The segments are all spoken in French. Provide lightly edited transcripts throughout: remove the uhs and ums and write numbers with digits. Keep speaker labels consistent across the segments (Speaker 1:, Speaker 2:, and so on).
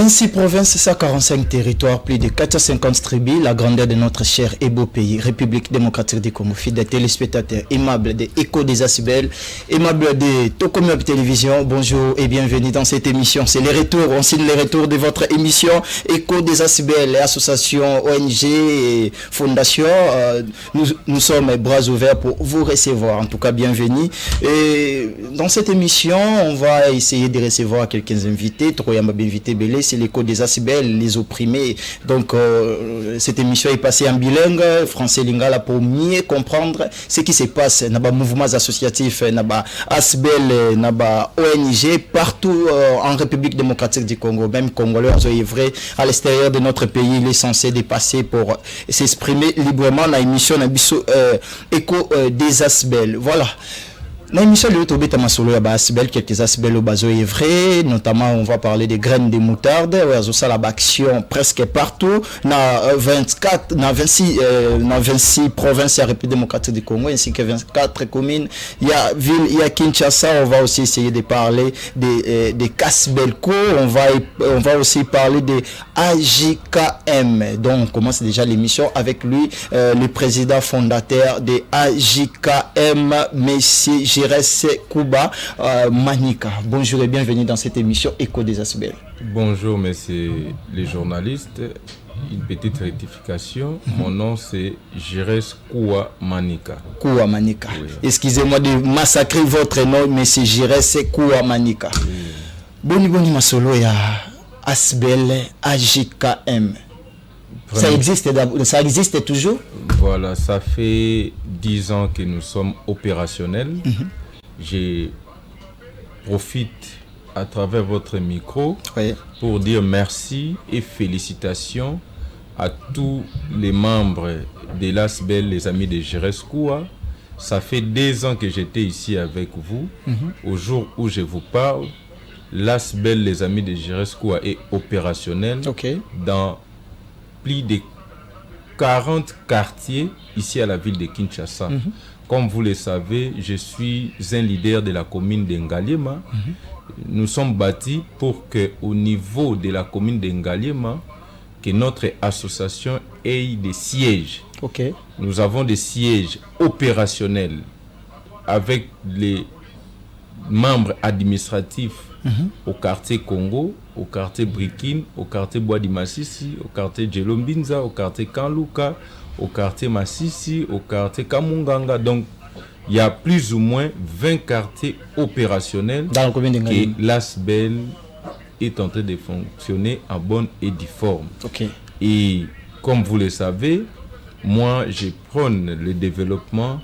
Speaker 1: 26 provinces, 145 territoires, plus de 450 tribus, la grandeur de notre cher et beau pays, République démocratique du Congo. Fidèles téléspectateurs, aimables des Échos des Asibel, aimables de Tokomop Télévision, bonjour et bienvenue dans cette émission. C'est les retours, on signe les retours de votre émission Échos des Asibel, association, ONG et fondation. Nous sommes bras ouverts pour vous recevoir. En tout cas, bienvenue. Et dans cette émission, on va essayer de recevoir quelques invités. Troyama invité Belé, c'est l'écho des Asibel, les opprimés. Donc, cette émission est passée en bilingue, français lingala, pour mieux comprendre ce qui se passe dans les mouvements associatifs, dans les Asibel, dans les ONG, partout en République démocratique du Congo. Même Congolais ont œuvré à l'extérieur de notre pays. Il est censé dépasser pour s'exprimer librement dans l'émission Écho des Asibel. Voilà. Dans l'émission de l'Autobéta Masolo, il y a Asibel, quelques Asibel au bazo est vrai, notamment on va parler des graines de moutarde, il y a aussi la action presque partout, dans 26 provinces de la République démocratique du Congo, ainsi que 24 communes. Il y a ville, il y a Kinshasa, on va aussi essayer de parler des Kasbelko, on va aussi parler des AJKM. Donc on commence déjà l'émission avec lui, le président fondateur des AJKM, Messie Jiresse Kouba Manika. Bonjour et bienvenue dans cette émission Écho des Asibel.
Speaker 2: Bonjour messieurs les journalistes. Une petite rectification. Mon nom c'est Jiresse Kouba Manika.
Speaker 1: Kouba Manika. Oui. Excusez-moi de massacrer votre nom, mais c'est Jiresse Kouba Manika. Oui. Boni masolo ya Asibel AJKM. Ça existe toujours?
Speaker 2: Voilà, ça fait 10 ans que nous sommes opérationnels. Je profite à travers votre micro pour dire merci et félicitations à tous les membres de l'Asbel, les amis de Jiresse Kouba. Ça fait 2 ans que j'étais ici avec vous. Au jour où je vous parle, l'Asbel, les amis de Jiresse Kouba est opérationnel dans plus de 40 quartiers ici à la ville de Kinshasa. Comme vous le savez, je suis un leader de la commune de Ngaliema. Nous sommes bâtis pour que au niveau de la commune de Ngaliema, que notre association ait des sièges. Nous avons des sièges opérationnels avec les membres administratifs au quartier Congo, au quartier Brikine, au quartier Bois di Masisi, au quartier Djelombinza, au quartier Kanluka, au quartier Masisi, au quartier Kamunganga. Donc, il y a plus ou moins 20 quartiers opérationnels que l'Asbel est en train de fonctionner en bonne et due forme. Et comme vous le savez, moi, je prône le développement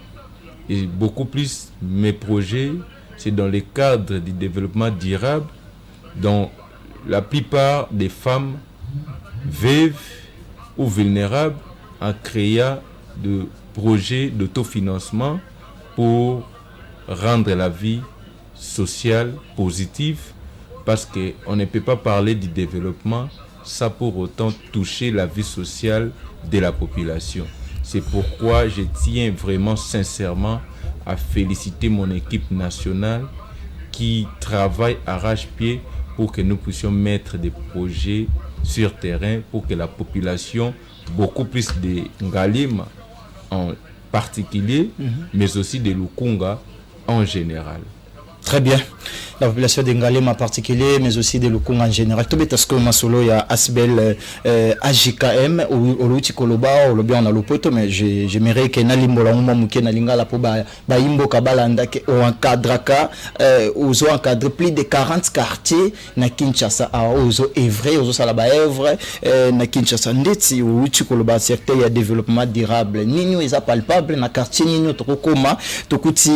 Speaker 2: et beaucoup plus mes projets, c'est dans le cadre du développement durable dont la plupart des femmes veuves ou vulnérables en créant de projets d'autofinancement pour rendre la vie sociale positive, parce qu'on ne peut pas parler du développement sans pour autant toucher la vie sociale de la population. C'est pourquoi je tiens vraiment sincèrement à féliciter mon équipe nationale qui travaille arrache-pied pour que nous puissions mettre des projets sur terrain pour que la population, beaucoup plus de Ngaliema en particulier, mais aussi de Lukunga en général.
Speaker 1: Très bien. La population de Ngaliema en particulier, mais aussi de Lukunga en général. Tout est ce que Masolo ya Asbel AJKM ou l'outil Koloba ou le bien on a l'opoto, mais j'aimerais que Nalimbo la mouma mouké na lingala pour ba imbo kabalanda ke ou encadraka ozo encadre plus de 40 quartiers na Kinshasa a ozo evre ozo sala ba evre na Kinshasa ndeti ou l'outil Koloba secteur ya développement durable nini eza palpable na quartier nini tokoma tokuti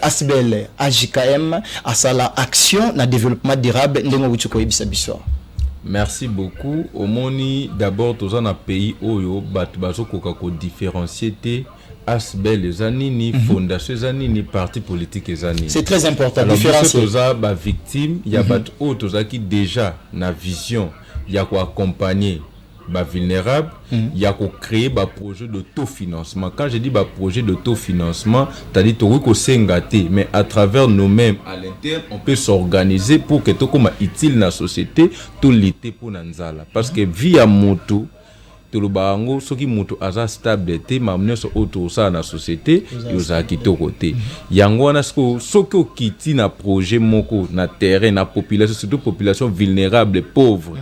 Speaker 1: Asbel AJKM à la action na développement durable ndengo wutuko yebisa biso.
Speaker 2: Merci beaucoup. Omoni d'abord tous en pays oyo bat bazo koka ko différencier te Asbel les anini fondation les anini parti politique les anini.
Speaker 1: C'est très important
Speaker 2: différencier. Toza ba victime, il y a bat o toza qui déjà na vision, il y a quoi accompagner vulnérable, il y a créer un projet d'autofinancement. Quand je dis projet d'autofinancement, c'est-à-dire que c'est gâté, mais à travers nous-mêmes, à l'interne, on peut s'organiser pour que tout comme utile dans la société, tout l'été pour Nanzala. Parce que via moto, tout le bango, ce qui moto a stabilité, mais sur autour ça dans la société, ils ont quitté côté. Yango na ce qui quitte na projet moko na terrain na population, surtout population vulnérable, pauvre.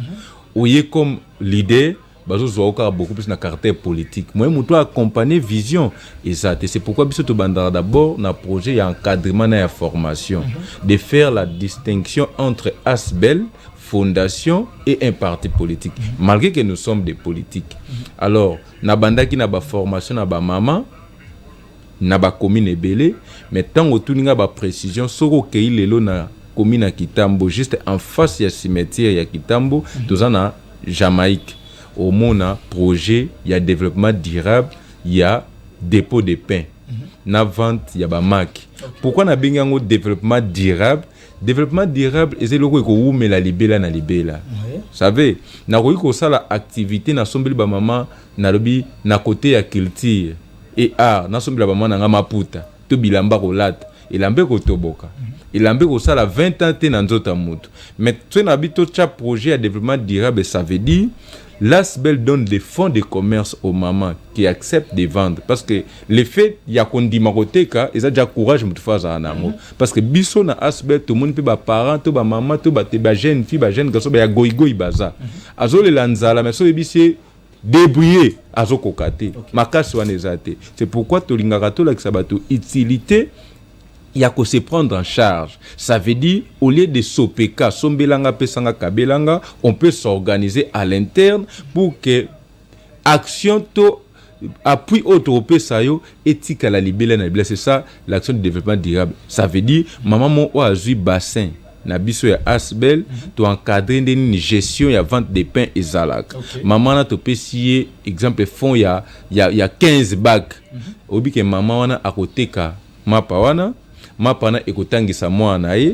Speaker 2: Oye comme l'idée, bazo zoka beaucoup plus na caractère politique. Moi moto accompagner vision exact. C'est pourquoi biso to bandara d'abord na projet il y a encadrement na formation de faire la distinction entre ASBEL fondation et un parti politique, malgré que nous sommes des politiques. Alors, na banda qui na ba formation na ba maman, na ba commune ebele, mais tant autour nga ba précision, soko kei lelo na commune à Kitambo, juste en face ya cimetière ya Kitambo, tout ça na Jamaïque. Au mona projet, il y a développement durable, il y a dépôt de pain. Na vente, il y a ba marque. Pourquoi na bengango développement durable? Développement durable et c'est le ko mais la libela na libela. Vous savez, na ko ça la activité na sombeli ba maman na lobi na côté ya culture et art na sombeli ba maman na maputa to bilamba ko lata elambe ko toboka. Elambe ko ça la 20 ans te na nzota mutu. Mais tu na bito cha projet à développement durable, ça veut dire l'ASBEL donne des fonds de commerce aux mamans qui acceptent de vendre. Parce que l'effet, il y a qu'on dit maroteka, ils ont déjà courage de faire ça en amour. Parce que biso na ASBEL, tout le monde peut ba parents, tout ba maman, tout ba jeune fille, ba jeune garçon, ba ya goigoy baza. Azo le lanzala, mais so ebisi débrouiller azo kokate. Makasi wanezate. C'est pourquoi to lingaka to la kisabato utilité. Il y a qu'à se prendre en charge. Ça veut dire, au lieu de SOPK, Sombelanga, Pesanga, Kabelanga, on peut s'organiser à l'interne pour que action to appui auto sayo éthique à la libéla. C'est ça, l'action de développement durable. Ça veut dire, maman mon oazu bassin. Na biso ya ASBEL, to encadrer une gestion ya vente de pain et zalak. Maman na to pesier exemple fond ya 15 bacs. Obi que maman wana akoteka mapa wana mapana ekotangisa mwana ye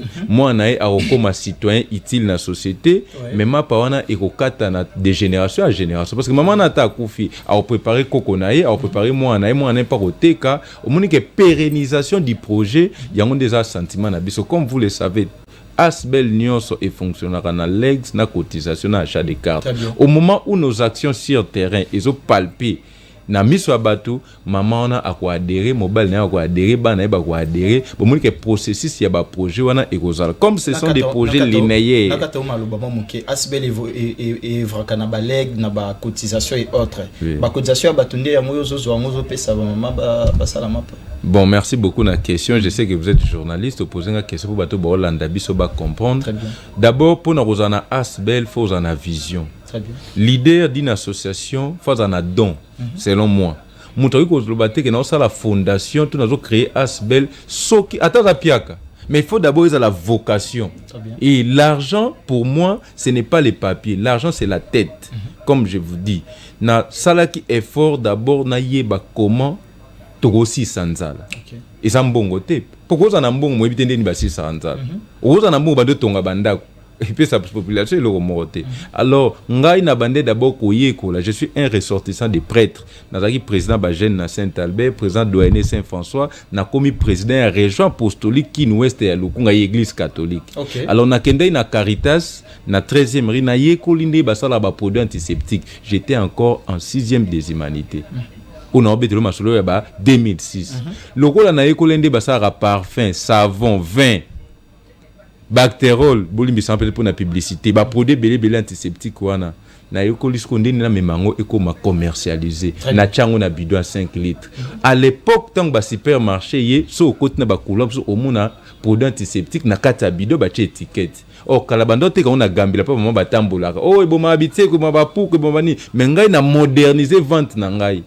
Speaker 2: akokoma citoyen utile na société, mais mapa wana ekokata na de génération à génération parce que maman na ta kufi a préparer koko na ye, a préparer mwana ye pa koteka omoni que pérennisation du projet yango déjà sentiment na biso comme vous le savez. ASBEL nyonso et fonctionnera na legs na cotisation na achat de cartes. Au moment où nos actions sur terrain ils ont palpé na miso abatu maman na akwadere mobile na akwadere bana ba akwadere bomoni que processus ya ba projet wana ekozala comme ce sont des projets linéaires
Speaker 1: na kata maloba moke ASBEL et vrakana ba leg na ba cotisation et autres ba cotisation ba tunde ya moyo zozo ngozo pesa ba mama ba sala mapa.
Speaker 2: Bon, merci beaucoup na question. Je sais que vous êtes journaliste. Posez une question pour bateau Bolanda biso ba comprendre. D'abord pour na rozana ASBEL faut en vision. Leader d'une association faut en don selon moi. Moutari ko zlobate que na ça la fondation tout nazo créer ASBEL soki ataka piaka. Mais il faut d'abord la vocation. Et l'argent pour moi ce n'est pas les papiers, l'argent c'est la tête. Comme je vous dis, na salaki effort d'abord na yeba comment Togosi sanzala. Et ça mbongo te. Pourquoi ça n'a mbongo mo ebitende ni basi sanzala. Oza na mbongo bando tonga bandako. Et puis sa population est le remonté. Alors, ngai na bande d'abord koyeko là, je suis un ressortissant des prêtres. Nazaki président Bajen na Saint-Albert, président Douané Saint-François, na komi président à région apostolique qui nous est à Lukunga église catholique. Alors na kende na Caritas, na 13e rue na yeko linde basala ba produit antiseptique. J'étais encore en 6e des humanités. On a obéi masolo ya ba 2006. Lokola na ekolende basara parfum, savon, vin, bactérol, bolimbi sample pour la publicité, ba produit belé antiseptique wana. Na ekolis konde na memango ekoma commercialisé. Na tchango na bidon à 5 litres. À l'époque tant ba supermarché ye so côté na ba couleur so omona produit antiseptique na kata bidon ba che étiquette. Oh kalabando te ka on a gambila pa mama batambola. Oh eboma habité ko ma ba pour que bon bani, mais ngai na moderniser vente na ngai.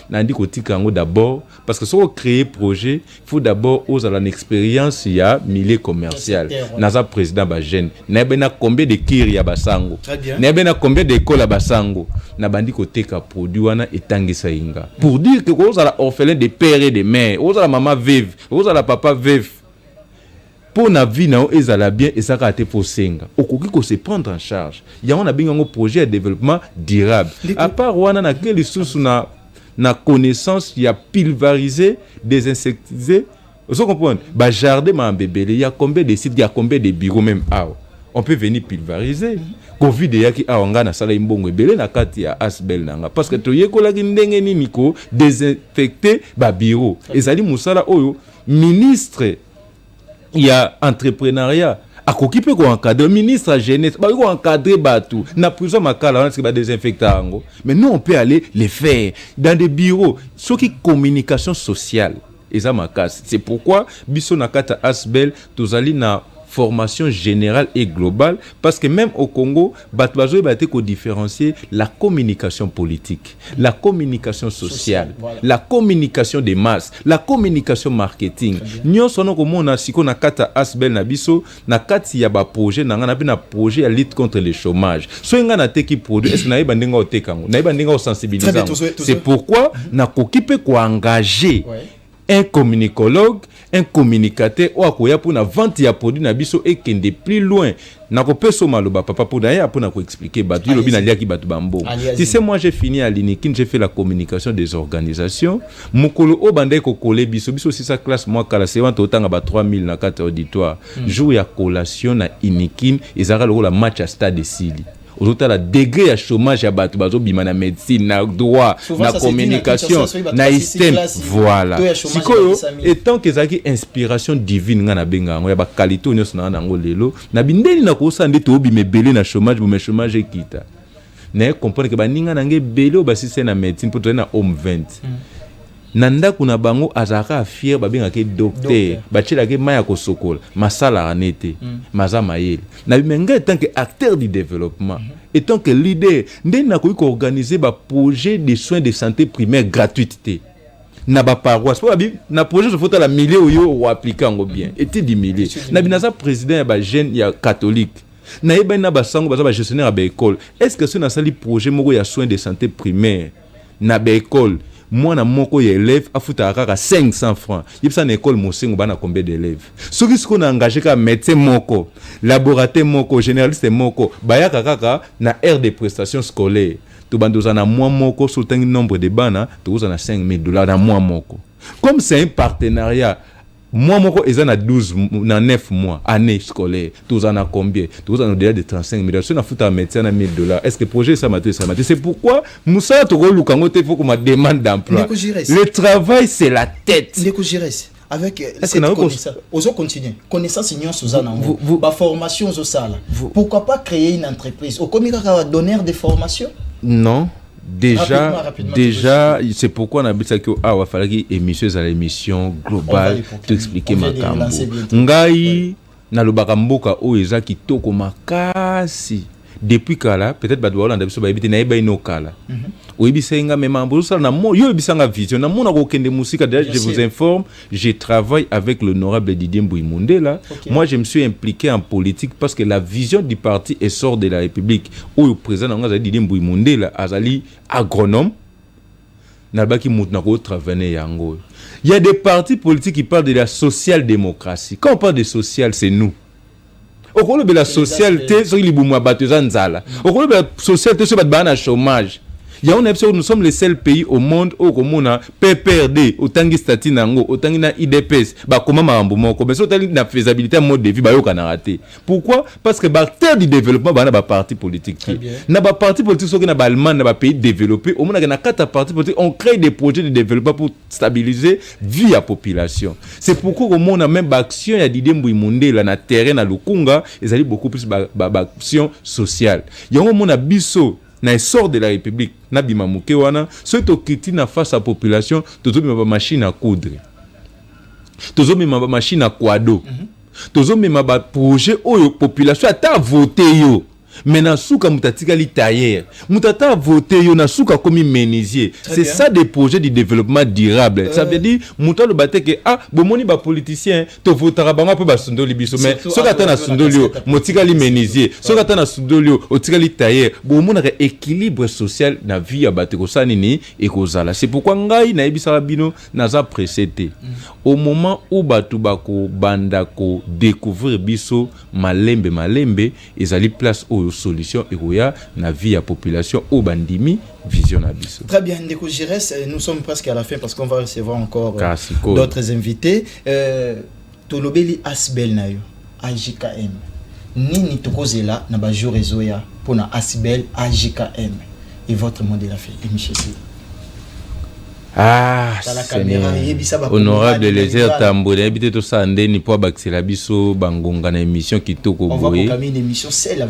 Speaker 2: Nandi kotika ngo d'abord parce que si on crée projet, il faut d'abord oser une expérience ya milieu commercial. Naza président ba jeune, na bena combien de kiri ya basango. Na bena combien d'écoles ya basango. Na bandi koteka produit wana etangisa inga. Pour dire que oser la orphelin de père et de mère, oser la maman veuve, oser la papa veuve. pour na vie na ezala bien et ça raté pour senga okoki ko se prendre en charge ya on a bien un projet de développement durable à part wana na quel sous na connaissance il y a pulvérisé désinsectisé vous comprenez ba jardin ma bébé il y a combien de sites il y a combien de bureaux même on peut venir pulvériser covid yaki awanga na sala imbongo ebele na kati ya asbel nanga parce que toyekola ki ndenge nini ko désinfecter ba bureau ezali musala oyo ministre il y a entrepreneuriat akoki pe ko encadrer ministre à jeunesse ba ko encadrer batou na prison makala on ba désinfecter ango mais nous on peut aller les faire dans des bureaux ce qui communication sociale eza makasi c'est pourquoi biso na kata asbel tozali na formation générale et globale parce que même au Congo batbazo baté ko différencier la communication politique, la communication sociale, voilà. La communication des masses, la communication marketing. Nyo sono ko mona siko na kata asbel na biso na kati ya ba projet na ngana na projet ya lutte contre le chômage. So nga na teki produit est na yeba ndinga otekango, na yeba ndinga osensibiliser. C'est pourquoi na kokipe ko engager un communicologue, un communicateur ou akoya pour na vente ya produit na biso et kende plus loin na ko peso maloba papa pour d'ailleurs pour na ko expliquer batu lobi na liaki batu bambo. Tu sais moi j'ai fini à l'Inikin, j'ai fait la communication des organisations. Mokolo o bandai ko coller biso si sa classe moi kala c'est vente autant ba 3000 na 4 auditoire. Jour ya collation na Inikin ezara le match à stade de Sili. Aujourd'hui, la degré à chômage à battre, na médecine, na droit, na communication, na système, voilà. Et tant que ça qui inspiration divine na benga, on y a ba qualité on y a na ngolelo, na bindeli na ko sande to bi me belé na chômage, mais chômage kita. Na comprendre que ba ninga na nge belé ba si c'est na médecine pour na home 20. Nanda kuna bango azaka fier babenga ke docteur bachela ke maya ko sokola masala anete maza mayele na bimenga tant que acteur du développement et tant que leader ndena ko organiser ba projet de soins de santé primaire gratuité na ba paroisse pour na projet de photo la millier ou appliquer ngo bien était 10 milliers na binaza président ya ba jeune ya catholique na yeba na ba sango ba gestionnaire ba école est-ce que ce na sali projet moko ya soins de santé primaire na ba école moi na moko ya élève afuta kaka 500 francs yipsa na école mosengo bana combien d'élèves soki siko na engagé ka médecin moko laboratoire moko généraliste moko bayaka kaka na aire de prestations scolaires to bandoza na mois moko sultan nombre de bana to na $5,000 na mois moko comme c'est un partenariat moi moko eza na 12 na 9 mois année scolaire tous en a combien tous en au-delà de 35 000 si on a foutu un médecin à $1,000 est-ce que projet ça maté c'est pourquoi Moussa Toro Lukango te faut qu'on ma demande d'emploi le travail c'est la tête
Speaker 1: avec cette connaissance oso continuer connaissance union Suzanne ba formation zo sala pourquoi pas créer une entreprise au comité donneur de formation
Speaker 2: non déjà c'est pourquoi on a dit ça que va falloir que émission à l'émission globale t'expliquer ma cambo ngai na lobaka mboka o eza kitoko makasi depuis kala peut-être ba dola ndabiso ba ebite na eba inokala oyibisenga memambo ça na mo yo ebisanga vision na mona ko kende musika déjà je vous informe je travaille avec l'honorable Didier Mbouimondela moi je me suis impliqué en politique parce que la vision du parti essor de la République où le président nga Didier Mbouimondela azali agronome na baki mutna ko travailler yango il y a des partis politiques qui parlent de la social-démocratie quand on parle de social c'est nous au colo de la socialité sur les boumwa bateza nzala au colo de la socialité sur batbana chômage il y a un épisode nous sommes les seuls pays au monde où comme on PPRD autangi statut nango autangi na IDPS ba comment mambo moko mais sur la faisabilité mode de vie ba yo kana raté pourquoi parce que acteur du développement ba na ba parti politique na ba parti politique so que na ba Allemagne na ba pays développé au monde na quatre partis politiques on crée des projets de développement pour stabiliser vie à population c'est pourquoi au monde a même ba action ya Didier Mbouimondela na terrain na Lukunga ezali beaucoup plus ba action sociale il y a un monde a biso na essor de la République na bimamuke wana so to kriti na face à population tozo bima machine à coudre tozo bima machine à kwado tozo bima ba projet oyo population ata voter yo mais na suka mutatika li tailleur mutata voter yo na suka comme menuisier. C'est ça des projets de développement durable. Ça veut dire muta le batte que bomoni ba politicien to votera bango pe ba sundoli biso mais soka ta na sundoli yo motika li menuisier soka ta na sundoli yo otika li tailleur bomona ka équilibre social na vie ya batte ko sanini et ko zala. C'est pourquoi ngai na ebisa bino naza précédé au moment où batu bako banda ko découvrir biso malembe ezali place aux solutions et na vie ya population au bandimi vision na biso.
Speaker 1: Très bien, Ndeko Giresse, nous sommes presque à la fin parce qu'on va recevoir encore d'autres invités. Tolobeli Asbel na yo AJKM. Nini tokozela na ba jour réseau ya pour na Asbel AJKM et votre mot de la fin, Michel.
Speaker 2: Honorable les Tambour, habité tout ça ndeni po baxela biso bangonga na émission kitoko boye.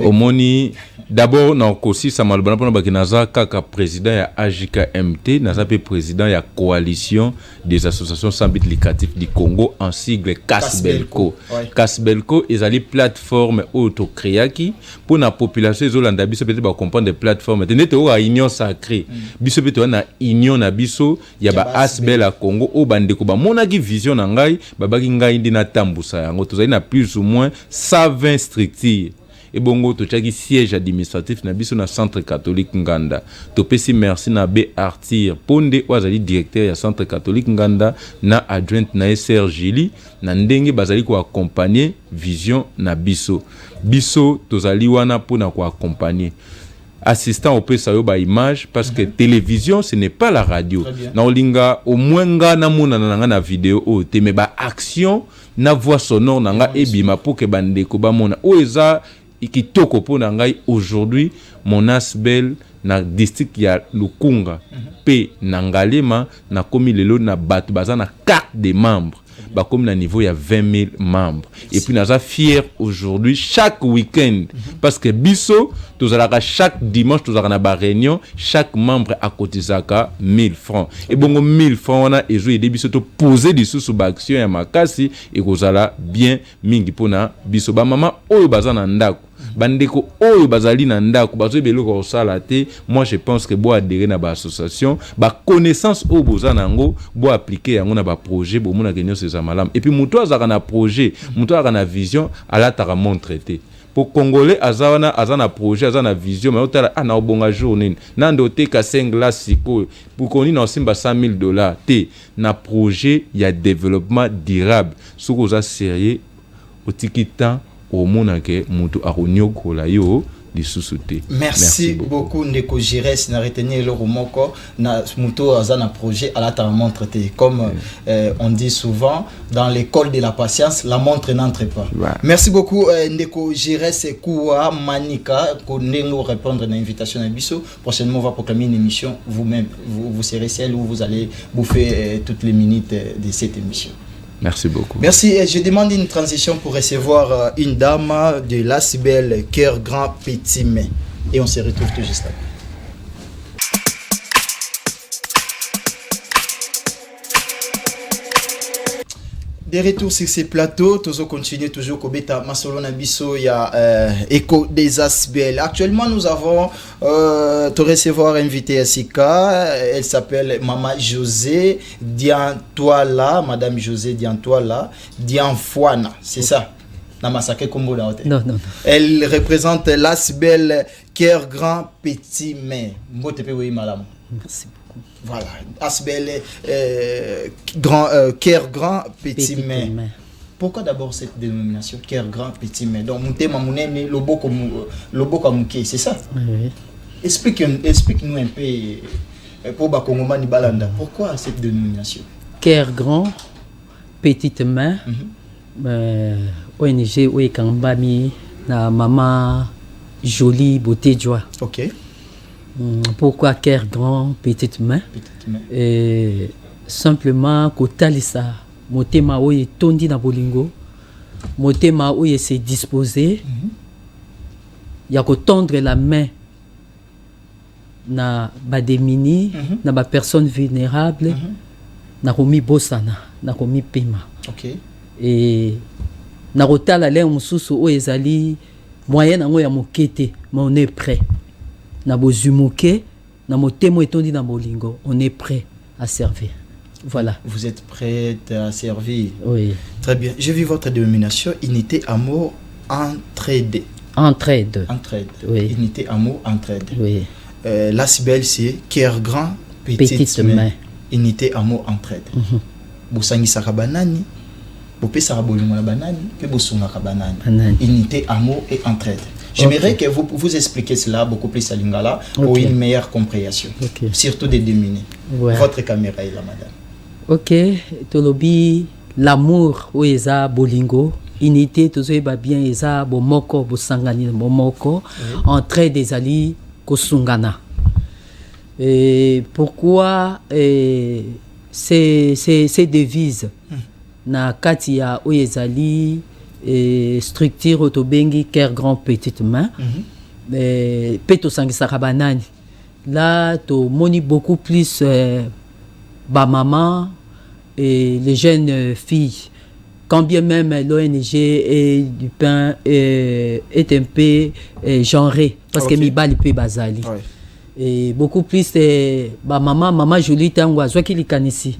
Speaker 2: Au moni d'abord na kosi samalbana pona bakinaza kaka président ya AJKMT, naza pe président ya coalition des associations sans but lucratif du Congo en sigle Kasbelco. Kasbelco ezali plateforme auto créaki pour na population ezolanda biso peut-être ba comprendre des plateformes. Tenete o union sacrée. Biso peut-être na union na biso ya ba Asbel a Congo o bandeko ba monaki vision na ngai babaki ngai ndina tambusa yango tozali na plus ou moins 120 structures et bongo to tchaki siège administratif na biso na centre catholique Nganda to pesi merci na B Artir Ponde wazali directeur ya centre catholique Nganda na adjoint na SR Gili na ndenge bazali ko accompagner vision na biso tozali wana pona ko accompagner assistant au PSAO ba image parce que télévision ce n'est pas la radio. Na olinga au moins nga na mona na vidéo o te me ba action na voix sonore na nga ebima pour que bandeko ba mona o eza ikitoko po na ngai aujourd'hui mon Asbel na district ya Lukunga pe na Ngalema na komi lelo na batu baza na carte de membres. Comme na niveau il y a 20 000 membres et puis nous sommes fiers aujourd'hui chaque week-end parce que biso tous chaque dimanche tous avons une réunion chaque membre a cotisé 1000 francs et bon 1000 francs on a et joué des biso to poser des sous action ya makasi et kozala bien mingi pona biso ba mama oyo bazana ndako bandeko oyo bazali na ndako bazo beloko osala te. Moi je pense que bo adhérer na ba association ba connaissance o bozana ngo bo appliquer yango na ba projet bo mona kenyo ces amalam et puis muto azaka na projet muto azaka na vision ala tara montraité pour congolais azana projet azana vision mais otala na obonga journée nando te ka 5 glace siko pour koni na simba $100,000 te na projet ya développement durable soko za sérieux otikita au monde que mutu akonyokola yo lisusuté.
Speaker 1: Merci beaucoup Ndeko Giresse na retenir le romoko na mutu azana projet à la ta montre comme on dit souvent dans l'école de la patience la montre n'entre pas. Merci beaucoup Ndeko Giresse Koua Manika pour nous répondre à l'invitation à Bisso. Prochainement on va proclamer une émission vous-même vous serez celle où vous allez bouffer toutes les minutes de cette émission.
Speaker 2: Merci beaucoup.
Speaker 1: Merci. Je demande une transition pour recevoir une dame de l'Asbel, cœur grand, petit mais. Et on se retrouve tout juste après. De retour sur ces plateaux, toujours continuer toujours Kobeta Masolo Nabiso, il y a Écho des Asbel. Actuellement, nous avons te recevoir invité à Sika. Elle s'appelle Maman José Diantoila, Madame José Diantoila Dianfouana, c'est ça? Non. Elle représente l'Asbel cœur grand petit mais.
Speaker 3: Merci beaucoup.
Speaker 1: Voilà, Asbel cœur grand petit mais. Pourquoi d'abord cette dénomination cœur grand petit mais? Donc Moutema Mounene Lobo Kamouké, c'est ça?
Speaker 3: Oui.
Speaker 1: Explique-nous un peu pour Bakongoma ni Balanda. Pourquoi cette dénomination?
Speaker 3: Cœur grand petite main. ONG Oekambami na maman jolie beauté joie.
Speaker 1: OK.
Speaker 3: Pourquoi cœur grand petite main? Et simplement kotalisa motema oye tondi na bolingo motema oye se disposer ya ko tendre la main na ba démuni na ba personne vulnérable na komi bosana na komi pema.
Speaker 1: OK.
Speaker 3: Et na kotala le mususu oye ezali moyen nango ya mokete, mais on est prêt. Na bozumuke, na motemo etondi na bolingo, on est prêt à servir. Voilà.
Speaker 1: Vous êtes prête à servir.
Speaker 3: Oui.
Speaker 1: Très bien. J'ai vu votre dénomination unité, amour, entraide.
Speaker 3: Entraide.
Speaker 1: Entraide.
Speaker 3: Oui.
Speaker 1: Unité, amour, entraide.
Speaker 3: Oui.
Speaker 1: L'ASBEL, c'est cœur grand, petite main. Unité, amour, entraide. Bosangisaka banani, bopesaka bolingo na banani, pe bosungaka banani. Unité, amour et entraide. J'aimerais que vous expliquiez cela beaucoup plus à Lingala pour une meilleure compréhension. Surtout des démunis. Ouais. Votre caméra est là, madame.
Speaker 3: Ok. Tolobi, l'amour, ou eza bolingo. Unité, toujours bien, eza bomoko, bosangani, bomoko. Entraide des alliés, kosungana. Et pourquoi ces devises na katia oyezali structure autobengi cœur grand petite main peto sangisaka banani là to moni beaucoup plus ba maman et les jeunes filles quand bien même l'ONG et du pain est un peu genré parce que mibali pe bazali. Et beaucoup plus maman Julie tango azwaki likanisi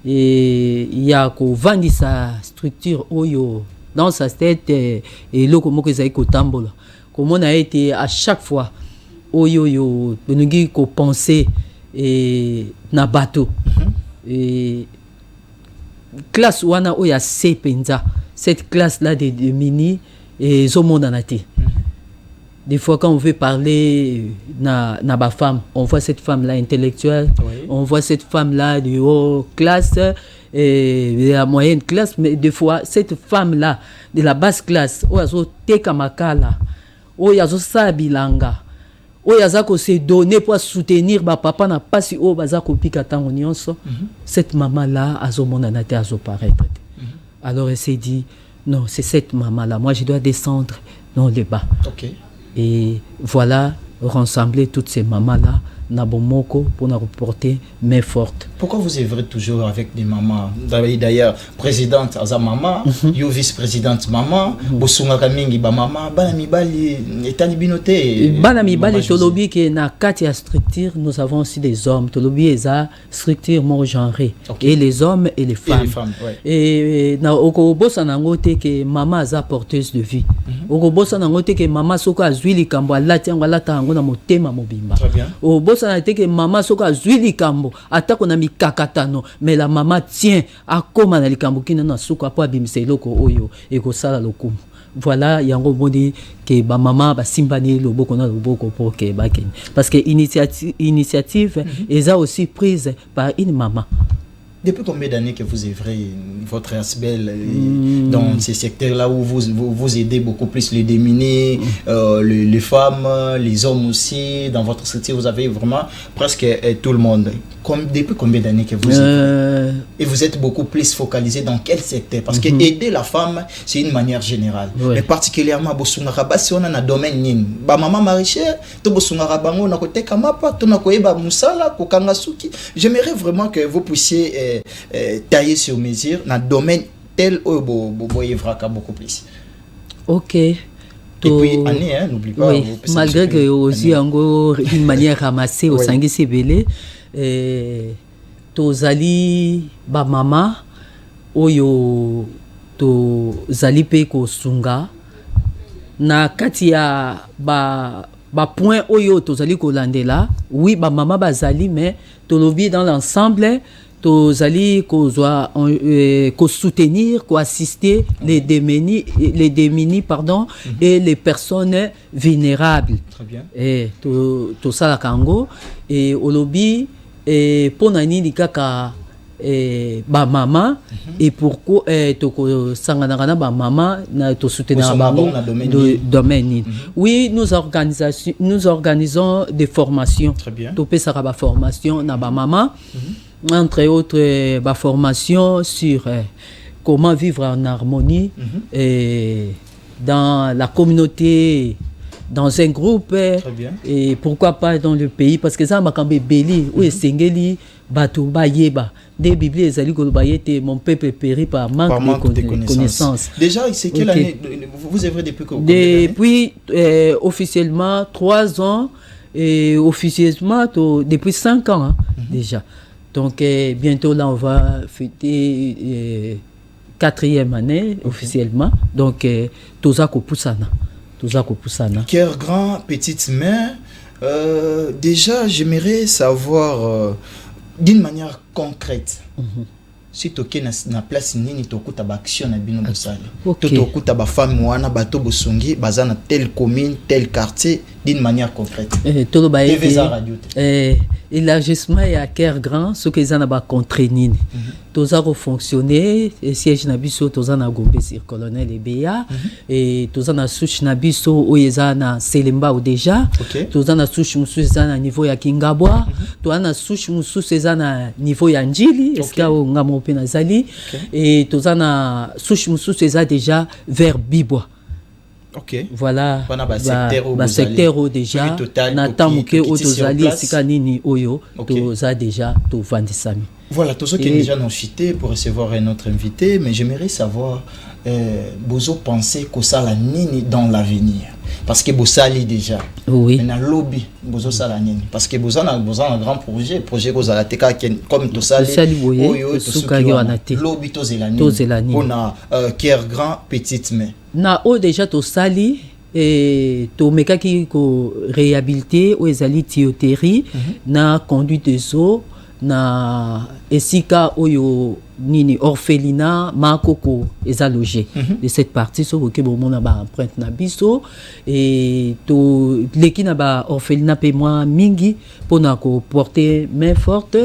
Speaker 3: et il y a ko vandi sa structure oyo dans sa tête et loko moko ezai ko tambola comme on a été à chaque fois oyo yo benungi ko penser et na bateau et classe wana oya sepenza cette classe là de mini et zomonda na te. Des fois, quand on veut parler na ba femme, on voit cette femme-là intellectuelle, on voit cette femme-là de haute classe et de la moyenne classe, mais des fois, cette femme-là de la basse classe, oh yazo teka makala, oh yazo sabilanga, oh yazako se donner pour soutenir ba papa na pas si oh bazako pika tango nyonso, cette maman-là azo monanate azo paraître. Alors elle s'est dit non, c'est cette maman-là, moi je dois descendre dans le bas.
Speaker 1: OK.
Speaker 3: Et voilà, rassembler toutes ces mamans-là, Nabomoko, pour nous reporter main forte.
Speaker 1: Pourquoi vous œuvrez toujours avec des mamans? D'ailleurs, présidente Aza maman, yo vice-présidente maman, Bosunga Kamingi ba maman, Banami Bali, Etani Binoté.
Speaker 3: Banami Bali, Tolobi, qui est na Katia structure, nous avons aussi des hommes. Tolobi est à structure more genrée. Et les hommes et les femmes. Et na Okobosa Nangote, que maman a porteuse de vie. Okobosa Nangote, que maman soka azwili kambo, alatiangwa lata angona motema mobimba.
Speaker 1: Très bien.
Speaker 3: Ça n'a été que maman soka zwili kambo atako na mikakatano mais la maman tient à koma na likambo kina na suka po abimisa eloko oyo ekosala lokumu. Voilà yango bodi que ba maman ba simbani loboko na loboko pour que ba keni parce que initiative est aussi prise par une maman.
Speaker 1: Depuis combien d'années que vous œuvrez votre ASBEL dans ces secteurs-là où vous aidez beaucoup plus les démunis, les femmes, les hommes aussi, dans votre structure, vous avez vraiment presque tout le monde. Depuis combien d'années que vous œuvrez et vous êtes beaucoup plus focalisé dans quel secteur? Parce que aider la femme, c'est une manière générale. Mais particulièrement, si on a un domaine, maman maraîchère, j'aimerais vraiment que vous puissiez tailler sur mesure dans le domaine tel où vous voyez beaucoup plus.
Speaker 3: Ok.
Speaker 1: Et puis, année, n'oublie pas.
Speaker 3: Oui. Malgré que aussi, d'une manière ramassée au Sangui Sébélé, tozali ba mama oyo tozali pe ko sunga na kati ya ba point oyo tozali ko landela. Oui, ba mama bazali mais tolobi dans l'ensemble tozali ko soutenir, ko assister les démunis pardon et les personnes vulnérables.
Speaker 1: Très bien.
Speaker 3: Et to sala kango et olobi et ponani likaka ba mama et pourquoi to sangana ba mama na to soutenir bango domaine. Oui, nous organisons des formations.
Speaker 1: Très bien.
Speaker 3: To pesaka ba formation na ba mama. Entre autres, ma formation sur comment vivre en harmonie et dans la communauté dans un groupe.
Speaker 1: Très bien.
Speaker 3: Et pourquoi pas dans le pays, parce que ça m'a quand même belli, ou sengeli, bateau, bayeba. Des Biblies, mon peuple périt par manque de connaissances.
Speaker 1: Déjà, c'est quelle année vous œuvrez depuis que vous
Speaker 3: Depuis officiellement 3 ans et officieusement depuis 5 ans déjà. Donc bientôt là, on va fêter 4e année officiellement. Donc Tozako Poussana.
Speaker 1: Cœur grand, petite main. Déjà, j'aimerais savoir d'une manière concrète. Si tu es na place nini to kuta ba action na bino bosali. To kuta ba femme wana bato bosongi bazana telle commune, tel quartier d'une manière concrète.
Speaker 3: To ba élargissement à Cœur grand ce que za na ba contrainine. To za fonctionner siège na biso to za na Gombe sur colonel Ebeya et to za na souche na biso oyeza na Selemba ou déjà. To za na souche musu za na niveau ya Kingabwa, to na souche musu za na niveau ya Njili, est-ce que ngamo Penazali et tozana souche musu c'est déjà vers Bibwa.
Speaker 1: OK.
Speaker 3: Voilà. Ba secteur déjà na tamuke o tozali sikanini oyo toza déjà to vandisami.
Speaker 1: Voilà, tous ceux qui déjà nous cité pour recevoir un autre invité, mais j'aimerais savoir bozo penser que ça la nini dans l'avenir. Parce que Bosali déjà.
Speaker 3: Oui.
Speaker 1: Mais dans lobby bozo sala nini parce que bozo na un grand projet que za la teka comme to sali
Speaker 3: oyo to
Speaker 1: lobby to zelani. On a Cœur grand petite main.
Speaker 3: Na o déjà to sali et to mekaki ko réhabiliter o ezali tuyauterie na conduite des eaux na esika oyo nini orphelinat makoko eza logé de cette partie so que bon mona ba empreinte na biso et to leki na ba orphelinat pe moi mingi pona ko porter main forte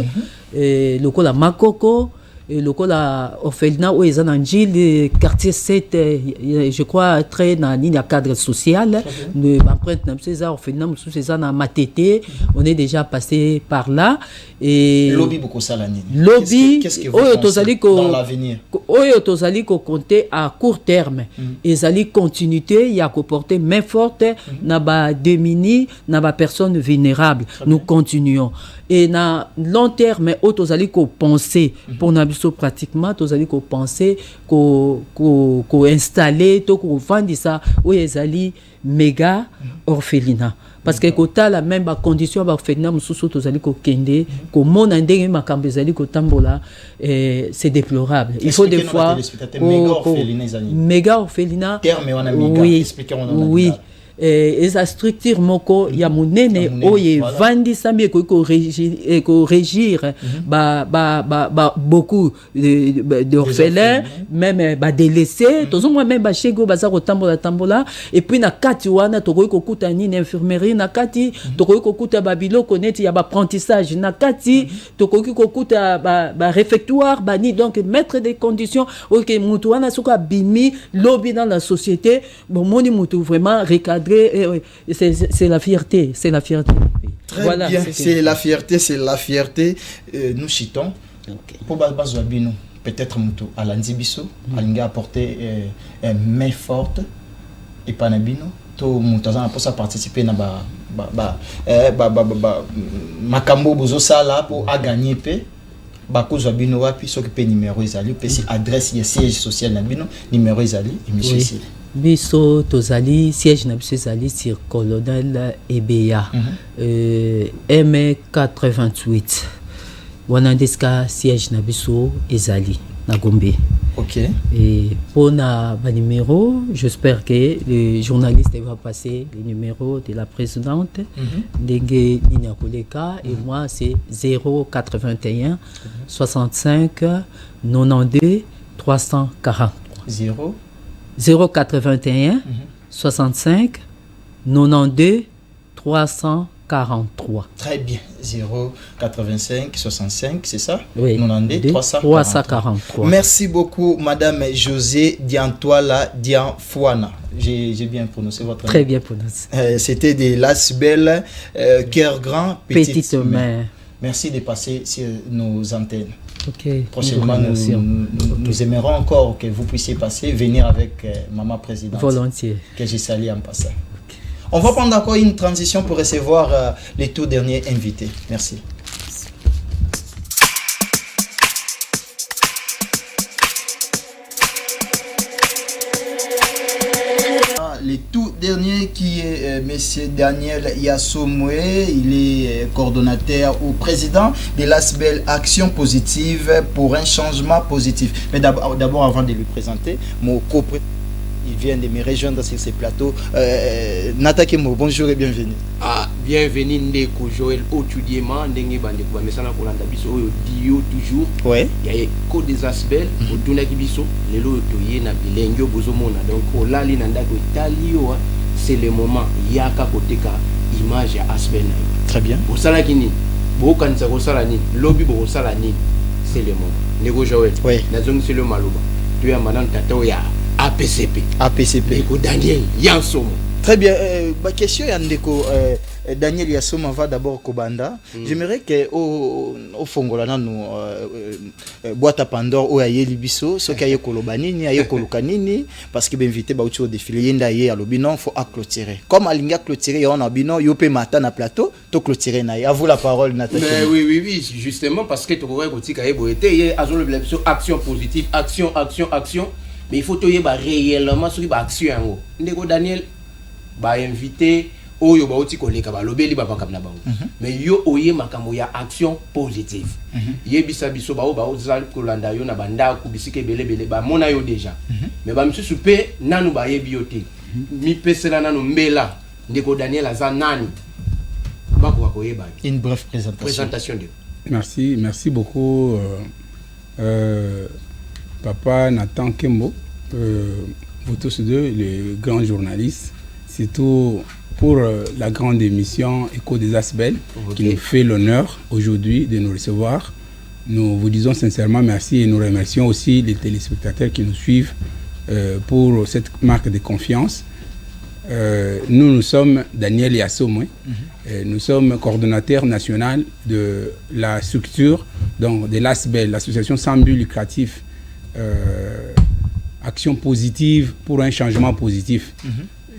Speaker 3: et lokola makoko et lokola orphelinat où eza na Njili quartier 7 je crois très na ligne à cadre social de empreinte na ces orphelinat sous ces na Matete on est déjà passé par là et
Speaker 1: lobby beaucoup ça la nini
Speaker 3: lobby
Speaker 1: qu'est-ce que vous pensez dans l'avenir
Speaker 3: oyo tozali ko compter à court terme ezali continuité il y a ko porter main forte na ba démunis na ba personnes vulnérables nous continuons et na long terme oyo tozali ko penser pour na biso pratiquement tozali ko penser ko installer to ko vendre ça oyo ezali méga orphelinat parce que kota la même condition ba orphelinat mususu tozali ko kende ko mona ndenge makambo ezali ko tambola c'est déplorable. Il faut des fois méga orphelinat
Speaker 1: terme wana méga expliquer-moi
Speaker 3: oui eza structure moko ya munene oye vandi sambi ko régir beaucoup d'orphelins même ba délaissés tozo moi même ba chego baza ko tambola et puis na kati wana to ko kuta ni infirmerie na kati to ko kuta ba biloko neti ya ba apprentissage na kati to ko kuta ba réfectoire ba ni donc mettre des conditions OK mutu wana suka bimi lobby dans la société bon moni mutu vraiment recadrer c'est la fierté.
Speaker 1: Très voilà, bien, c'est la fierté. Nous citons. Pour Bazouabino, peut-être Moutou, Alanzi Bisso, Alinga apporter une main forte et Panabino, tout Moutazan pour ça participer à Makambo Bozo Sala pour gagner paix. Bakuzabino wapi s'occuper numéro Isali, puis adresse le siège social Nabino, numéro Isali et monsieur ici.
Speaker 3: Biso tozali siège na biso ezali sur colonel Ebeya M88 wana ndeska siège na biso ezali na Gombe.
Speaker 1: OK.
Speaker 3: Et pour na ba numéro, j'espère que le journaliste va passer les numéros de la présidente Ndenge Nina Koleka et moi c'est 081 65 92 343 081 65 92 343.
Speaker 1: Très bien. 085 65, c'est ça?
Speaker 3: Oui.
Speaker 1: 92 343. Merci beaucoup, Madame José Diantoila Dianfouana. J'ai bien prononcé votre nom.
Speaker 3: Très bien prononcé.
Speaker 1: C'était de l'Asbel, Cœur grand, petite main. Merci de passer sur nos antennes.
Speaker 3: Okay.
Speaker 1: Prochainement, nous aimerons encore que vous puissiez passer, venir avec Maman Présidente.
Speaker 3: Volontiers.
Speaker 1: Que j'ai sali en passant. Okay. On va prendre encore une transition pour recevoir les tout derniers invités. Merci. Le tout dernier qui est M. Daniel Yassomwe, il est coordonnateur ou président de l'ASBEL Action Positive pour un changement positif. Mais d'abord, avant de lui présenter, mon coprésident, il vient de me rejoindre sur ce plateau. Nata Kemo, bonjour et bienvenue.
Speaker 4: Bienvenue Ndeko Joël Otudiema, Ndenge Bandeko Bamesana Kolanda Biso Oyo Dio toujours.
Speaker 1: Ouais.
Speaker 4: Il y a Code des Asbel, Otuna Kibiso, Lelo Toye na Bilengyo Bozomona. Donc Olali Nandako Italio, c'est le moment Yaka Koteka image à Asbel.
Speaker 1: Très bien.
Speaker 4: Osala Kini, Bokanza Osala Ni, Lobby Osala Ni, c'est le moment. Ndeko Joël.
Speaker 1: Ouais.
Speaker 4: Nazong c'est le Maloba. Tu as Madame Tatoya. APCP.
Speaker 1: Ndeko
Speaker 4: Daniel Yassoma.
Speaker 1: Très bien. Ma question est Ndeko Daniel Yassoma va d'abord Kobanda. J'aimerais que au Fongolana nous boîte à Pandore ou aye libiso, ce qui aye kolobanini, aye kolokanini, parce que invité ba au défilé yenda aye alobinon faut clôturer. Comme alinga clôturer on a binon yopé matin na plateau, to clôturer na. À vous la parole Nathalie.
Speaker 4: Oui, justement parce que tu vois que tu as boité azolo action positive, action. Mais il faut que tu aies réellement sur l'action. Ndeko Daniel va inviter oyo ba oti koleka ba lobeli ba pakam na bango. Mais yo oye makambo ya action positive. Yebisa biso ba ozal kolanda yo na banda ku bisike belebele ba mona yo déjà. Mais ba msusu pe nanu ba yebi yo te. Mi pesela nanu mbela Ndeko Daniel aza nani. Ba ko koyeba.
Speaker 1: Une brève présentation
Speaker 4: de.
Speaker 5: Merci beaucoup Papa Nathan Kembo, vous tous deux, les grands journalistes, surtout pour la grande émission Écho des Asbel, qui nous fait l'honneur aujourd'hui de nous recevoir. Nous vous disons sincèrement merci et nous remercions aussi les téléspectateurs qui nous suivent pour cette marque de confiance. Nous sommes Daniel Yassomwe, nous sommes coordonnateur national de la structure donc de l'ASBEL, l'association sans but lucratif. Action positive pour un changement positif.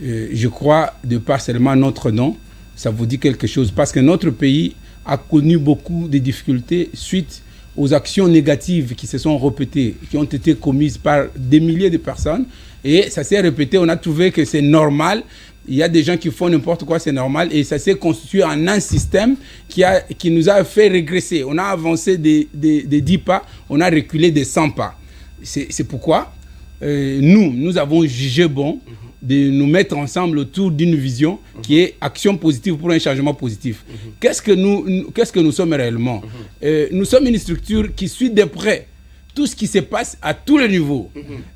Speaker 5: Je crois, de par seulement notre nom, ça vous dit quelque chose. Parce que notre pays a connu beaucoup de difficultés suite aux actions négatives qui se sont répétées, qui ont été commises par des milliers de personnes. Et ça s'est répété, on a trouvé que c'est normal. Il y a des gens qui font n'importe quoi, c'est normal. Et ça s'est constitué en un système qui nous a fait régresser. On a avancé des 10 pas, on a reculé des 100 pas. C'est pourquoi nous avons jugé bon de nous mettre ensemble autour d'une vision qui est action positive pour un changement positif. Qu'est-ce que nous sommes réellement? Nous sommes une structure qui suit de près tout ce qui se passe à tous les niveaux,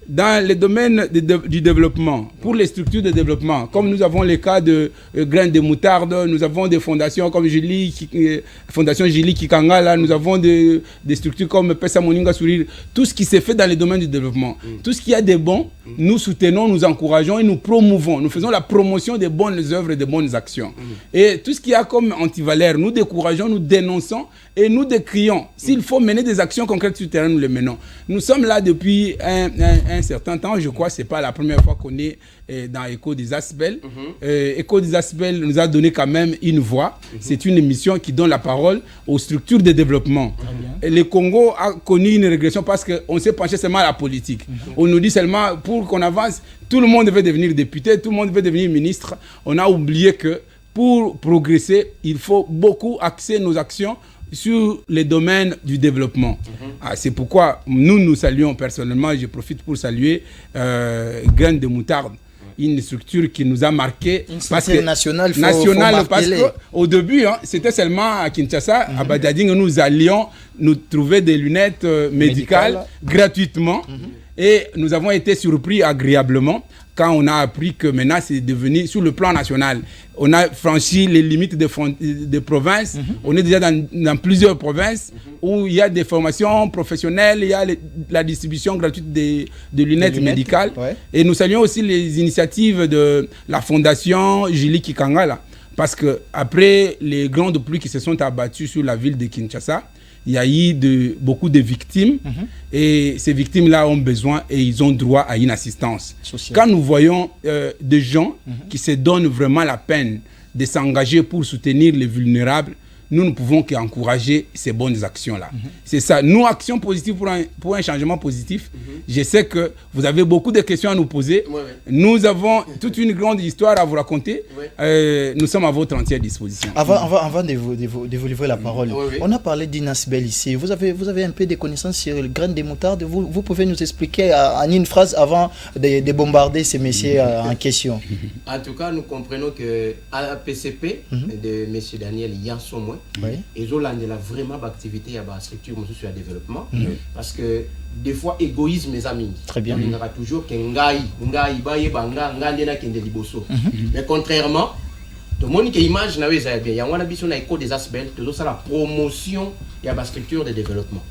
Speaker 5: dans les domaines du développement, pour les structures de développement, comme nous avons les cas de graines de moutarde, nous avons des fondations comme Fondation Jili Kikangala, nous avons des structures comme Pesa Moninga Sourire, tout ce qui se fait dans les domaines du développement. Tout ce qui a des bons, nous soutenons, nous encourageons et nous promouvons. Nous faisons la promotion des bonnes œuvres et des bonnes actions. Et tout ce qui a comme antivaleur, nous décourageons, nous dénonçons et nous décrions. S'il faut mener des actions concrètes sur le terrain, nous les menons. Nous sommes là depuis un certain temps. Je crois que ce n'est pas la première fois qu'on est dans Écho des Asbel. Écho des Asbel nous a donné quand même une voix. C'est une émission qui donne la parole aux structures de développement. Et le Congo a connu une régression parce qu'on s'est penché seulement à la politique. On nous dit seulement pour qu'on avance, tout le monde veut devenir député, tout le monde veut devenir ministre. On a oublié que pour progresser, il faut beaucoup axer nos actions sur les domaines du développement. C'est pourquoi nous saluons personnellement, je profite pour saluer Graines de Moutarde, une structure qui nous a marqué.
Speaker 1: Une structure nationale,
Speaker 5: parce qu'au début, c'était seulement à Kinshasa, à Badading, nous allions nous trouver des lunettes médicales gratuitement. Et nous avons été surpris agréablement quand on a appris que maintenant c'est devenu sur le plan national. On a franchi les limites des provinces. On est déjà dans plusieurs provinces où il y a des formations professionnelles, il y a la distribution gratuite de lunettes médicales. Et nous saluons aussi les initiatives de la fondation Jili Kikangala. Parce que après les grandes pluies qui se sont abattues sur la ville de Kinshasa, il y a eu beaucoup de victimes et ces victimes-là ont besoin et ils ont droit à une assistance. Social. Quand nous voyons des gens qui se donnent vraiment la peine de s'engager pour soutenir les vulnérables, nous ne pouvons qu'encourager ces bonnes actions-là. C'est ça. Nous, Action Positive pour un changement positif, je sais que vous avez beaucoup de questions à nous poser. Nous avons toute une grande histoire à vous raconter. Nous sommes à votre entière disposition.
Speaker 1: Avant de vous livrer la parole, on a parlé d'Inasbel ici. Vous avez un peu de connaissances sur le grain de moutarde. Vous pouvez nous expliquer en une phrase avant de bombarder ces messieurs en question.
Speaker 4: En tout cas, nous comprenons que à la PCP de M. Daniel Yansomo, et Zolande a vraiment d'activité à la structure sur le développement parce que des fois égoïsme mes amis
Speaker 1: très bien
Speaker 4: il y aura toujours que ngai mais contrairement tout le monde qui image na weza bien il y a un biso na éco des asbel tout ça la promotion il y a la structure de développement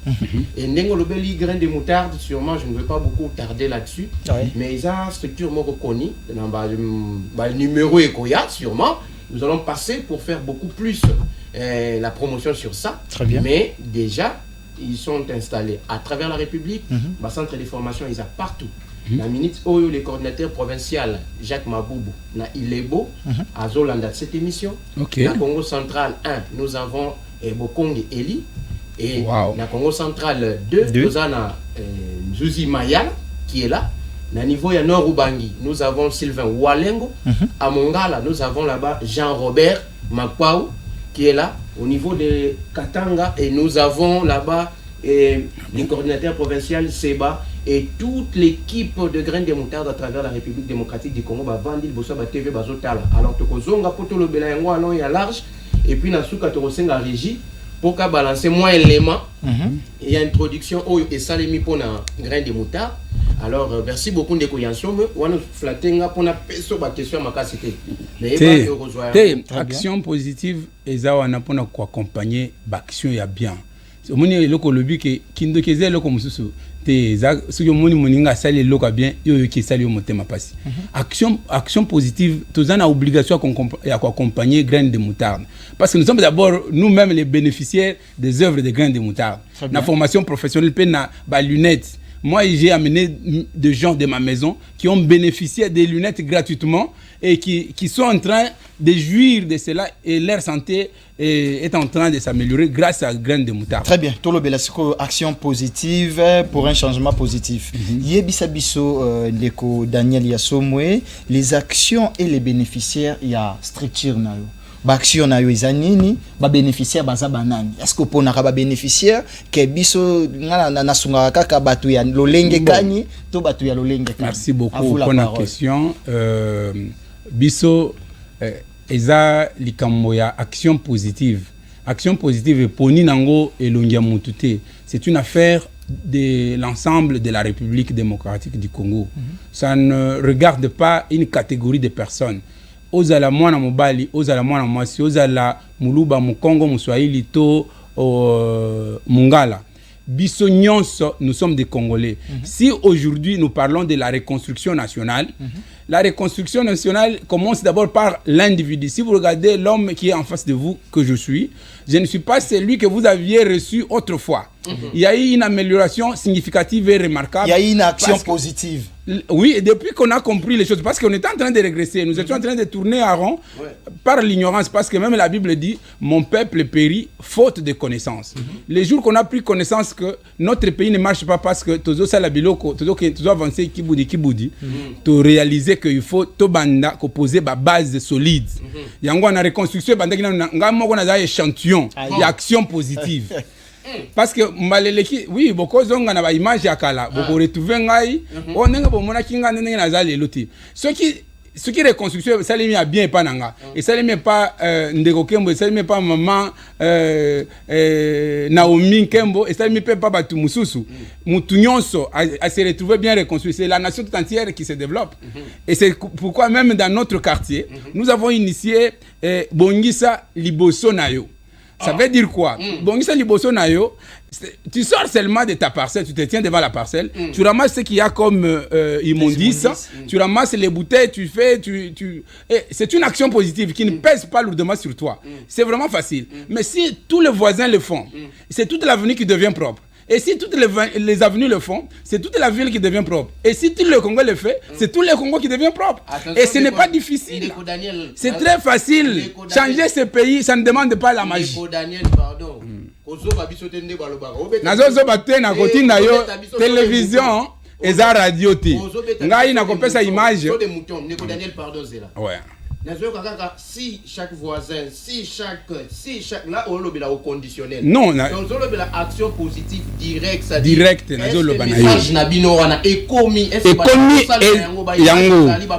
Speaker 4: et nengo lobeli grain de moutarde sûrement je ne veux pas beaucoup tarder là-dessus mais ils a structure mo reconnue dans ba numéro ekoya sûrement nous allons passer pour faire beaucoup plus la promotion sur ça.
Speaker 1: Très bien.
Speaker 4: Mais déjà, ils sont installés à travers la République. Le centre de formation, ils sont partout. La minute où les coordinateurs provinciaux, Jacques Maboubou, na Ilebo, à Zolanda, cette émission.
Speaker 5: Okay.
Speaker 4: Na Congo Central 1, nous avons Bokong et Eli. Et na Congo Central 2, nous avons Zuzi Mayal, qui est là. Na niveau ya Nord Ubangi, nous avons Sylvain Walengo. À Mongala, nous avons là-bas Jean-Robert Makwaou, qui est là. Au niveau de Katanga, et nous avons là-bas les coordinateurs provinciaux Seba et toute l'équipe de graines de moutarde à travers la République démocratique du Congo. Bavandi, Bossa, TV, Bazotala. Alors, Tokozonga, Poto, le Belayango, allons y a large. Et puis, Nasuka, Torosenga, Régie. Pour qu'à balancer moins d'éléments, il y a une introduction et ça les mis pour la grain de moutarde. Alors merci beaucoup de Koyanso, mais on a flatté pour la question à ma capacité.
Speaker 5: Action positive et ça on a pour accompagner l'action ya bien. Au moins le colobi que kindo keze le comme sous te za ce que moni moninga sali le ka bien yo qui sali au motema passi. Action positive tous en a obligation à accompagner graines de moutarde parce que nous sommes d'abord nous-mêmes les bénéficiaires des œuvres de graines de moutarde. La formation professionnelle pe na ba lunettes. Moi, j'ai amené des gens de ma maison qui ont bénéficié des lunettes gratuitement et qui sont en train de jouir de cela et leur santé est en train de s'améliorer grâce à graines de moutarde.
Speaker 1: Très bien. Tolo Belasiko, action positive pour un changement positif. Yebisa biso ndeko Daniel Yasomwe, les actions et les bénéficiaires il y a structure na yo. Action na yo izanini ba bénéficiaire baza banani est-ce que pona ka ba bénéficiaire ke biso ngala na sunga kaka batu ya lolenge kanyi to batu ya lolenge kanyi.
Speaker 5: Merci beaucoup pour la question. Biso eza likambo ya action positive poni nango elongia mutute. C'est une affaire de l'ensemble de la République démocratique du Congo. Ça ne regarde pas une catégorie de personnes. Ozala mwana mobali, ozala mwana mwasi, ozala muluba mukongo muswahili to mungala. Biso nyonso, nous sommes des Congolais. Si aujourd'hui nous parlons de la reconstruction nationale, la reconstruction nationale commence d'abord par l'individu. Si vous regardez l'homme qui est en face de vous, que je suis, je ne suis pas celui que vous aviez reçu autrefois. Il y a eu une amélioration significative et remarquable.
Speaker 1: Il y a eu une action positive.
Speaker 5: Oui, et depuis qu'on a compris les choses, parce qu'on était en train de régresser, nous étions en train de tourner à rond par l'ignorance, parce que même la Bible dit « Mon peuple périt faute de connaissance ». Les jours qu'on a pris connaissance que notre pays ne marche pas parce que tous ça la biloko, tous avancer kiboudi, tu réaliser qu'il faut to banda poser ba base solide. Yango na reconstruction banda kina ngamo na za échantillon, il y a action positive. Parce que maleleki oui beaucoup zonga na ba image ya kala beaucoup retrouver ngai on nenga bomona kinga nenga na za leloti ce qui reconstruction ça les mis à bien pas nanga et ça les met pas ndeko Kembo ça les met pas maman Naomi Kembo et ça les met pas batu mususu mutu nyonso à se retrouver bien reconstruit. C'est la nation tout entière qui se développe et c'est pourquoi même dans notre quartier nous avons initié Bongisa Liboso Nayo. Ça veut dire quoi? Bon, tu sors seulement de ta parcelle, tu te tiens devant la parcelle, tu ramasses ce qu'il y a comme immondices, tu ramasses les bouteilles, tu fais, c'est une action positive qui ne pèse pas lourdement sur toi. C'est vraiment facile. Mais si tous les voisins le font, c'est toute l'avenue qui devient propre. Et si toutes les avenues le font, c'est toute la ville qui devient propre. Et si tout le Congo le fait, c'est tout le Congo qui devient propre. Attention, et ce n'est pas difficile. C'est très facile. Changer ce pays, ça ne demande pas la magie.
Speaker 4: Daniel, pardon.
Speaker 5: Télévision, et ça radio. Ngai na kopesa image.
Speaker 4: Daniel, pardon, c'est là.
Speaker 5: Ouais.
Speaker 4: Si chaque voisin, si chaque là on lobby au conditionnel.
Speaker 5: Non,
Speaker 4: donc on lobby la action positive directe, ça
Speaker 5: direct na zo loba na yo.
Speaker 4: Message na bino wana ekomi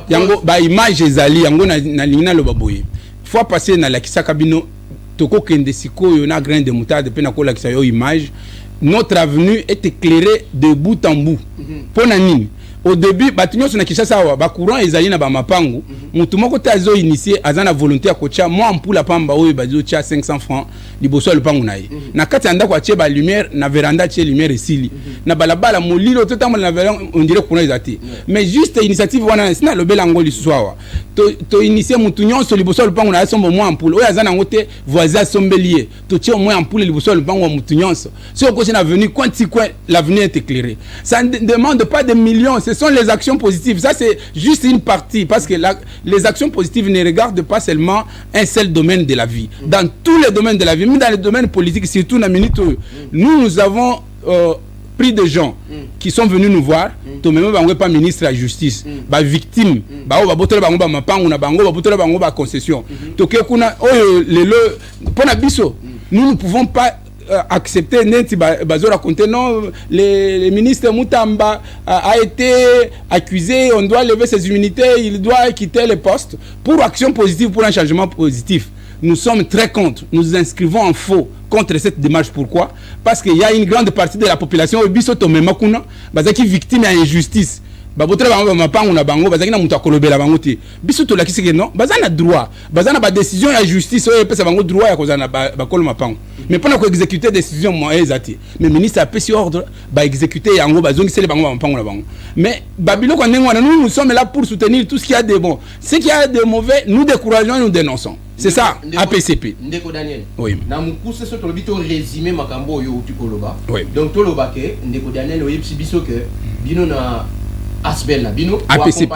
Speaker 5: yango ba image ezali yango na lingina loba boye. Fois passé na la kisaka bino toko kende sikoyo na grain de moutarde pe na kola kisa yo image. Notre avenue est éclairée de bout en bout. Pona nini? Au début, batinyo sona Kinshasa wa ba courant ezali na ba mapangu, mutu moko te azo initier azana volonté ya kocha moi ampula pamba oyo bazo tia 500 francs liboso le pangu naye. Na kati anda kwa tie ba lumière na veranda tie lumière esili. Na balabala molilo to tambo na veranda on dirait courant ezati. Mais juste initiative wana sina lobela ngoli swawa. To initier mutu nyonso liboso le pangu naye sombo moi ampula. Oyo azana ngote voisin sombelier. To tie moi ampula liboso le pangu wa mutu nyonso. Si on continue avenue quanti coin l'avenir est éclairée. Ça ne demande pas de millions. Ce sont les actions positives. Ça, c'est juste une partie. Parce que les actions positives ne regardent pas seulement un seul domaine de la vie. Dans tous les domaines de la vie, même dans les domaines politiques, surtout dans la minute, nous avons pris des gens qui sont venus nous voir. To même pas ministre de la justice, ba victime, ba o ba botola bango ba mapangu na bango ba botola bango ba concession. To ke kuna le pona biso, nous ne pouvons pas accepter neti bazo raconter non le ministre Moutamba a été accusé, on doit lever ses immunités, il doit quitter le poste pour action positive, pour un changement positif. Nous sommes très contre, nous nous inscrivons en faux contre cette démarche. Pourquoi? Parce qu'il y a une grande partie de la population biso to mema kuna bazaki victime à injustice. Babotra bango mapangu na bango bazaki na mutu akolobela bango te biso to lakisi ke non bazana droit bazana ba décision ya justice oyo pesa bango droit ya kozana ba kolo mapangu mais pendant ko exécuter décision moi ezati mais ministre a pesi ordre ba exécuter yango bazongi sele bango mapangu na bango mais babilo ko ndengwana nous sommes là pour soutenir tout ce qui a de bon, ce qui a de mauvais nous décourageons et nous dénonçons. C'est ça, APCP.
Speaker 4: Ndeko Daniel.
Speaker 5: Oui.
Speaker 4: Na mukuse so tolobito résumé makambo yo tukoloba.
Speaker 5: Oui.
Speaker 4: Donc toloba ke Ndeko Daniel oyebisi biso ke bino na Asbel na bino
Speaker 5: APCP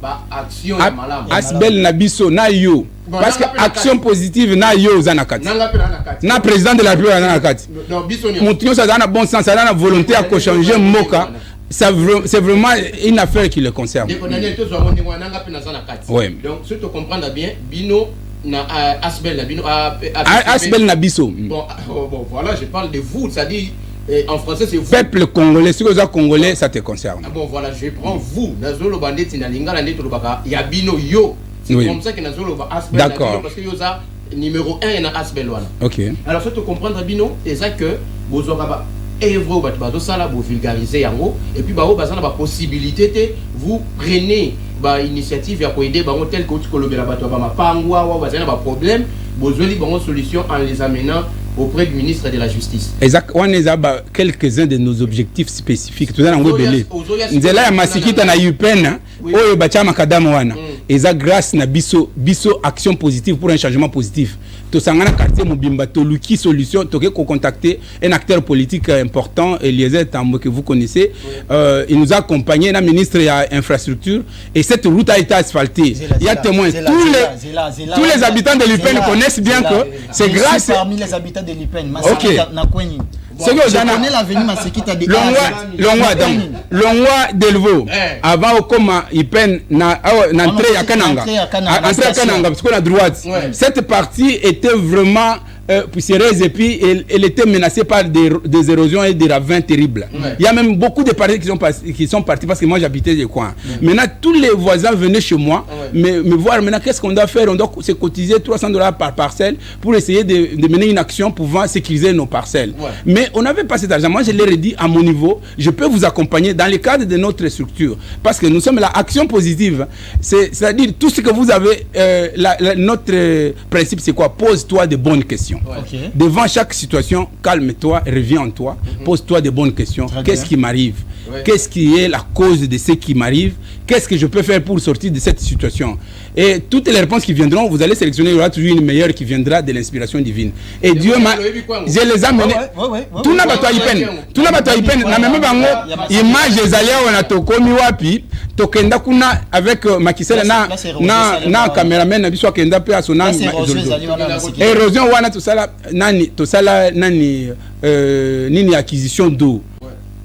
Speaker 4: ba action ya malamu.
Speaker 5: Asbel na biso na yo. Parce que action positive na yo zanakati. Na président de la République zanakati.
Speaker 4: Non biso ni.
Speaker 5: Mutinyo ça na bon sens, ça na volonté à changer moka. C'est vraiment une affaire qui le concerne.
Speaker 4: Ndeko Daniel to zo mondi wana nga pe na zanakati.
Speaker 5: Oui.
Speaker 4: Donc si tu comprends bien bino na Asbel na bino
Speaker 5: Asbel na biso.
Speaker 4: Bon voilà, je parle de vous, ça dit en français c'est vous.
Speaker 5: Peuple congolais, si vous êtes congolais, ça te concerne.
Speaker 4: Ah bon voilà, je prends vous. Nazolo bandeti na lingala ndeti lobaka ya bino yo. C'est comme ça que nazolo ba Asbel.
Speaker 5: D'accord.
Speaker 4: Parce que yo za numéro 1 na Asbel wana.
Speaker 5: OK.
Speaker 4: Alors faut te comprendre bino, c'est ça que bozoka ba evro ba bazo sala bo vulgariser yango et puis ba o bazana ba possibilité te vous prenez ba initiative ya ko aider bango tel que kolobela bato ba mapangwa wa bazana ba problème bozoli bango solution en les amenant auprès du ministre de la Justice.
Speaker 5: Exact. On a quelques-uns de nos objectifs spécifiques. Tout ça, on va belé. Nzela ya masikita na UPN, oyo bachama kadamu wana. Eza grâce na biso action positive pour un changement positif. To sangana quartier Mobimba to luki solution to ke contacter un acteur politique important Eliezer Tambo que vous connaissez. Il nous a accompagné na ministre ya infrastructure et cette route a été asphaltée. Il y a témoins tous les habitants de l'UPN connaissent bien que c'est grâce
Speaker 1: parmi les habitants de l'UPN.
Speaker 5: OK. C'est que
Speaker 1: je connais l'avenue Masekita de
Speaker 5: Longwa Delvo avant comme IPN na entrée à Kananga. Entrée à Kananga parce qu'on a droite. Cette partie était vraiment poussiéreuse et puis elle était menacée par des érosions et des ravins terribles. Il y a même beaucoup de parties qui sont partis parce que moi j'habitais des coins. Maintenant tous les voisins venaient chez moi mais voir maintenant qu'est-ce qu'on doit faire. On doit se cotiser $300 par parcelle pour essayer de mener une action pouvant sécuriser nos parcelles. Mais on n'avait pas cet argent. Moi, je l'ai dit à mon niveau, je peux vous accompagner dans le cadre de notre structure. Parce que nous sommes là, action positive. C'est-à-dire, tout ce que vous avez, notre principe, c'est quoi? Pose-toi de bonnes questions. Devant chaque situation, calme-toi, reviens en toi, pose-toi de bonnes questions. Qu'est-ce qui m'arrive? Qu'est-ce qui est la cause de ce qui m'arrive? Qu'est-ce que je peux faire pour sortir de cette situation? Et toutes les réponses qui viendront, vous allez sélectionner, il y aura toujours une meilleure qui viendra de l'inspiration divine. Et Dieu m'a... Je les ai amenés. Tout n'a pas toi peine. Tout n'a pas toi peine. Na même bango image ezalia wana tokomi wapi tokenda kuna avec Makisela na cameraman na biso akenda pe asona érosion wana to sala nani nini acquisition d'eau.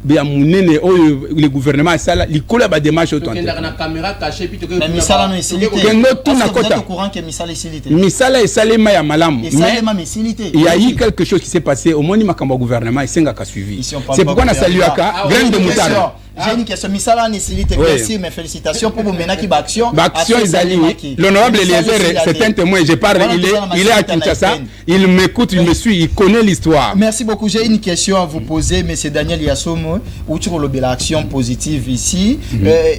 Speaker 5: Le gouvernement ça l'école a démarche autant
Speaker 4: la caméra cachée puis
Speaker 6: mais misala no isilité au courant que misala isilité
Speaker 5: misala esalema ya malamu
Speaker 6: mais
Speaker 5: il y a eu quelque chose qui s'est passé au moni makambo gouvernement isenga ka suivi c'est pourquoi na saluaka graine de moutarde.
Speaker 6: J'ai une question. Misala Nessilite, merci, mes félicitations pour vos menaces qui action.
Speaker 5: Action Isali, l'honorable Eliezer, c'est un témoin. Je parle, il est à Kinshasa, il m'écoute, il me suit, il connaît l'histoire.
Speaker 6: Merci beaucoup. J'ai une question à vous poser, monsieur Daniel Yassomo, où tu as l'action positive ici.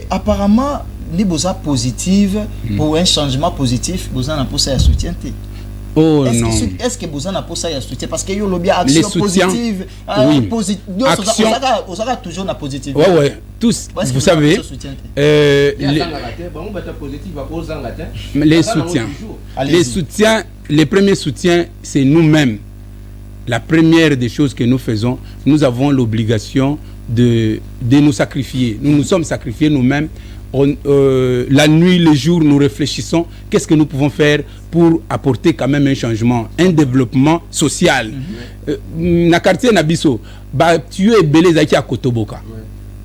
Speaker 6: Apparemment, les beaux-arts positifs pour un changement positif, beaux-arts n'a pas ça à soutien.
Speaker 5: Oh non.
Speaker 6: Est-ce que vous en avez ça à soutien parce que yo lobby action positive
Speaker 5: action
Speaker 6: on sera toujours na positive.
Speaker 5: Ouais tous vous savez les soutiens les premiers soutiens c'est nous-mêmes. La première des choses que nous faisons, nous avons l'obligation de nous sacrifier. Nous nous sommes sacrifiés nous-mêmes. La nuit, le jour, nous réfléchissons. Qu'est-ce que nous pouvons faire pour apporter quand même un changement, un développement social. Na quartier Nabiso, tu es belé zaki à Kotoboka.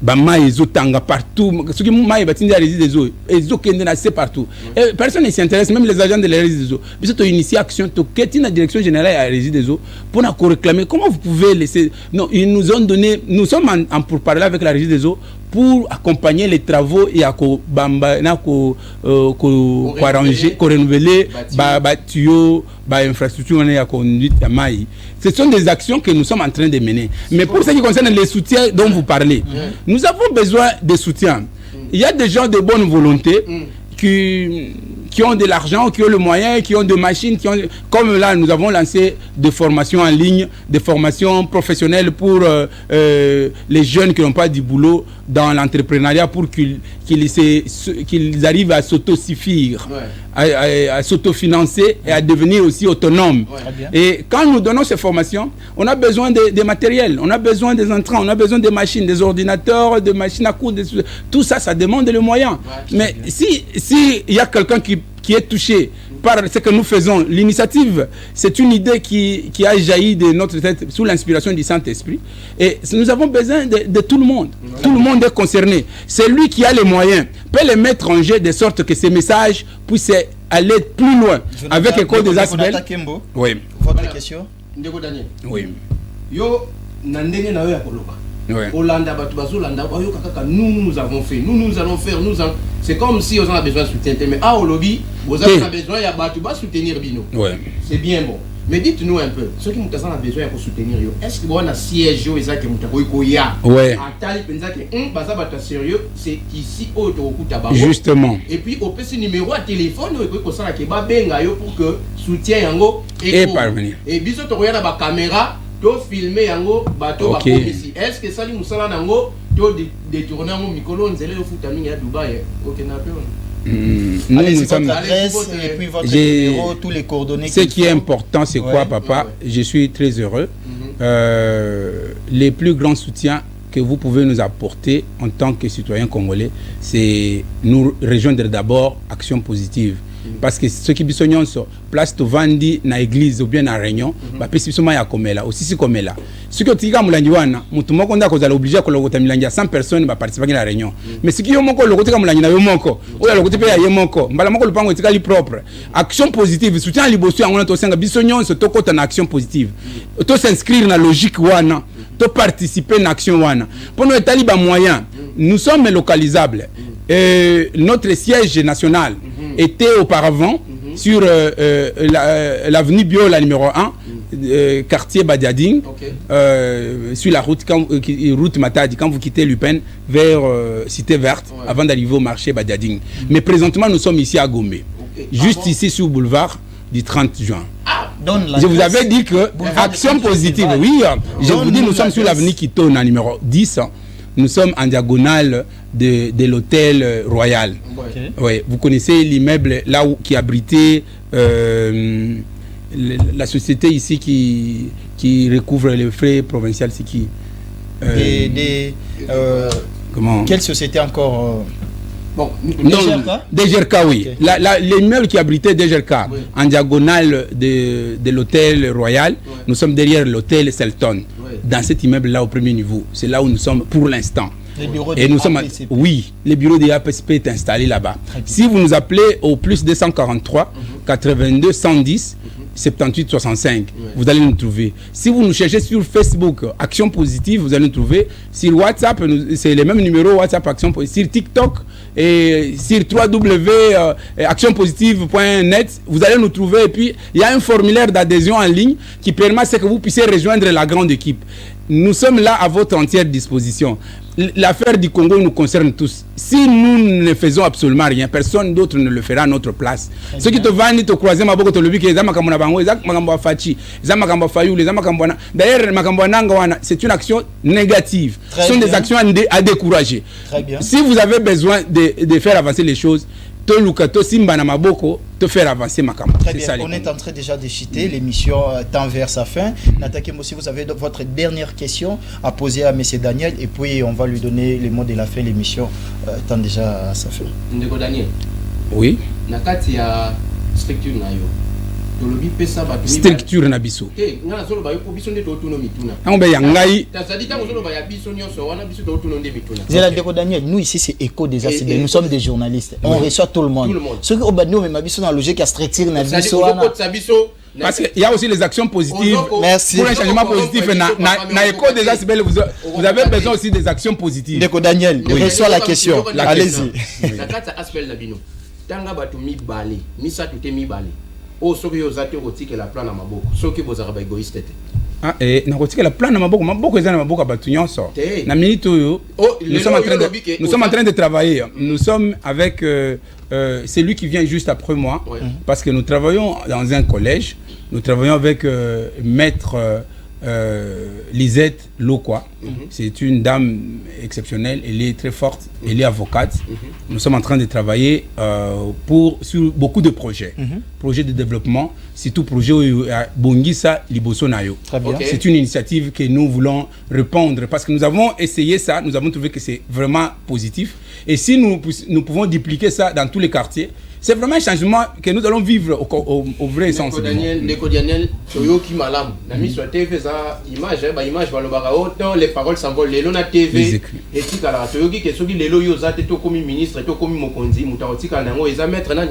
Speaker 5: Bama ezo tanga partout. Ce qui m'a bâti des résidus des eaux, ezo kende na c'est partout. Personne ne s'intéresse, même les agents de la résidus des eaux. Biso to initié action, to keti na direction générale à résidus des eaux pour na réclamer. Comment vous pouvez laisser? Non, ils nous ont donné. Nous sommes en pour parler avec la régie des eaux pour accompagner les travaux et à bamba na ko arranger, ko renouveler tuyaux, infrastructure on est à conduite à maï. Ce sont des actions que nous sommes en train de mener. Mais pour ce qui concerne les soutiens dont vous parlez, nous avons besoin de soutien. Il y a des gens de bonne volonté qui ont de l'argent, qui ont le moyen, qui ont des machines, comme là nous avons lancé des formations en ligne, des formations professionnelles pour les jeunes qui n'ont pas du boulot dans l'entrepreneuriat pour qu'ils arrivent à s'autosuffire, à s'autofinancer et à devenir aussi autonomes. Et quand nous donnons ces formations, on a besoin de matériel, on a besoin des entrants, on a besoin des machines, des ordinateurs, des machines à coudre, tout ça, ça demande le moyen. Mais si il y a quelqu'un qui est touché par ce que nous faisons, l'initiative, c'est une idée qui a jailli de notre tête sous l'inspiration du Saint-Esprit. Et nous avons besoin de tout le monde. Tout le monde est concerné. Celui qui a les moyens peut les mettre en jeu de sorte que ces messages puissent aller plus loin. Avec l'école des Asbel. Oui.
Speaker 6: Votre question?
Speaker 5: Oui.
Speaker 4: Yo, nandenge na yo ya koloba. Hollanda, nous avons fait, nous allons faire, c'est comme si on a besoin de soutien. Mais à Olobi, vous avez besoin de soutenir Bino. C'est bien bon. Mais dites-nous un peu, ceux qui ont besoin de soutenir, est-ce que vous avez un siège qui est sérieux? C'est ici au
Speaker 5: justement.
Speaker 4: Et puis, au petit numéro à téléphone, pour que soutien
Speaker 5: et parvenir.
Speaker 4: Et bisous, tu regardes la caméra. To filmer yango bato ici. Est-ce que ça li musala nango to détourner mon micro nzele yo futa mingi à Dubaï? OK na peu.
Speaker 6: Allez, c'est votre adresse et puis votre numéro, tous les coordonnées.
Speaker 5: Ce qui est important, c'est quoi, papa? Je suis très heureux. Les plus grands soutiens que vous pouvez nous apporter en tant que citoyens congolais, c'est nous rejoindre d'abord Action Positive. Parce que ceux qui bisognon so place to vandi na église ou bien na réunion ba pesi biso ya komela aussi si komela ce que tika mulangi wana mutu moko nda kozala obligé ko lokota milangi 100 personnes ba participer à la réunion mais ce qui yo moko lokota mulangi na yo moko o ya lokota pe ya ye moko mbala moko lupango tika li propre action positive soutien liboso yango to senga bisognon so to kota na action positive to s'inscrire na logique wana to participer na action wana pour nous établir ba moyen nous sommes localisables notre siège national était auparavant sur l'avenue Bio, la numéro 1, quartier Badiading, sur la route, route Matadi, quand vous quittez Lupin vers Cité Verte, avant d'arriver au marché Badiading. Mais présentement, nous sommes ici à Gombe, juste ici sur le boulevard du 30 juin. Je vous avais dit que action positive, oui, je vous dis, nous sommes sur l'avenue Kitona, numéro 10. Nous sommes en diagonale de l'hôtel Royal. Ouais, vous connaissez l'immeuble là où qui abritait la société ici qui recouvre les frais provinciaux, c'est qui comment?
Speaker 6: Quelle société encore
Speaker 5: Bon, DGRK, oui. Okay. L'immeuble qui abritait DGRK, en diagonale de l'hôtel Royal, nous sommes derrière l'hôtel Selton. Dans cet immeuble-là, au premier niveau, c'est là où nous sommes pour l'instant.
Speaker 6: Les bureaux
Speaker 5: et nous sommes, oui, les bureaux de APSP est installé là-bas. Si vous nous appelez au plus 243 82 110 78 65, vous allez nous trouver. Si vous nous cherchez sur Facebook, Action Positive, vous allez nous trouver. Sur WhatsApp, c'est les mêmes numéros WhatsApp Action Positive. Sur TikTok et sur www.actionpositive.net, vous allez nous trouver. Et puis, il y a un formulaire d'adhésion en ligne qui permet que vous puissiez rejoindre la grande équipe. Nous sommes là à votre entière disposition. L'affaire du Congo nous concerne tous. Si nous ne faisons absolument rien, personne d'autre ne le fera à notre place. Ceux qui te vendent, te croisent, d'ailleurs, c'est une action négative. Ce sont des actions à décourager. Si vous avez besoin de faire avancer les choses, te faire avancer ma campagne.
Speaker 6: Très bien, on est en train déjà de chuter, l'émission tend vers sa fin. Nathalie aussi, vous avez votre dernière question à poser à M. Daniel et puis on va lui donner les mots de la fin. L'émission tend déjà à sa fin.
Speaker 4: Ndeko Daniel.
Speaker 5: Oui.
Speaker 4: Nakati ya structure na yo. Tolobi pesa ba tumi.
Speaker 5: Structure na biso.
Speaker 4: Ngana solo ba yo ko biso nde to autonomie tuna.
Speaker 5: Ngombe ya ngai.
Speaker 4: Tazadi tango solo ba ya biso nyonso wana biso to autonomie mituna.
Speaker 6: Zela Ndeko Daniel, nous ici c'est Écho des ACB, nous sommes des journalistes. On reçoit tout le monde. Ceux qui ont bandi mais biso na logique à structure na biso wana.
Speaker 5: Parce qu'il y a aussi les actions positives.
Speaker 6: Merci.
Speaker 5: Pour un changement positif, na Écho des ACB, vous avez besoin aussi des actions positives.
Speaker 6: Ndeko Daniel, reçoit la question. Allez-y.
Speaker 4: Nakata aspect la bino. Tanga batu mi balé, mi satute mi balé. O soki ozate rotike la plan na maboko. Soki bozara ba égoïste té.
Speaker 5: Ah na rotike la plan na maboko ezana maboko batu nyonso. Na minute oyo, nous sommes en train de travailler. Nous sommes avec celui qui vient juste après moi parce que nous travaillons dans un collège. Nous travaillons avec maître Lisette Lokwa. C'est une dame exceptionnelle, elle est très forte, elle est avocate. Nous sommes en train de travailler sur beaucoup de projets. Projets de développement, surtout projet Bongisa Liboso Nayo. C'est une initiative que nous voulons répandre parce que nous avons essayé ça, nous avons trouvé que c'est vraiment positif. Et si nous pouvons dupliquer ça dans tous les quartiers, c'est vraiment un changement que nous allons vivre au vrai sens.
Speaker 4: Ndeko Daniel, Toyoki Malam, Nami sur TV, ça image, image, autant les paroles s'envolent. Les na TV, et si kala Toyoki, que ceux qui les loyaux ont été comme ministre, tout comme Mokonzi, Moutaoti Kanango, ils mettre nani.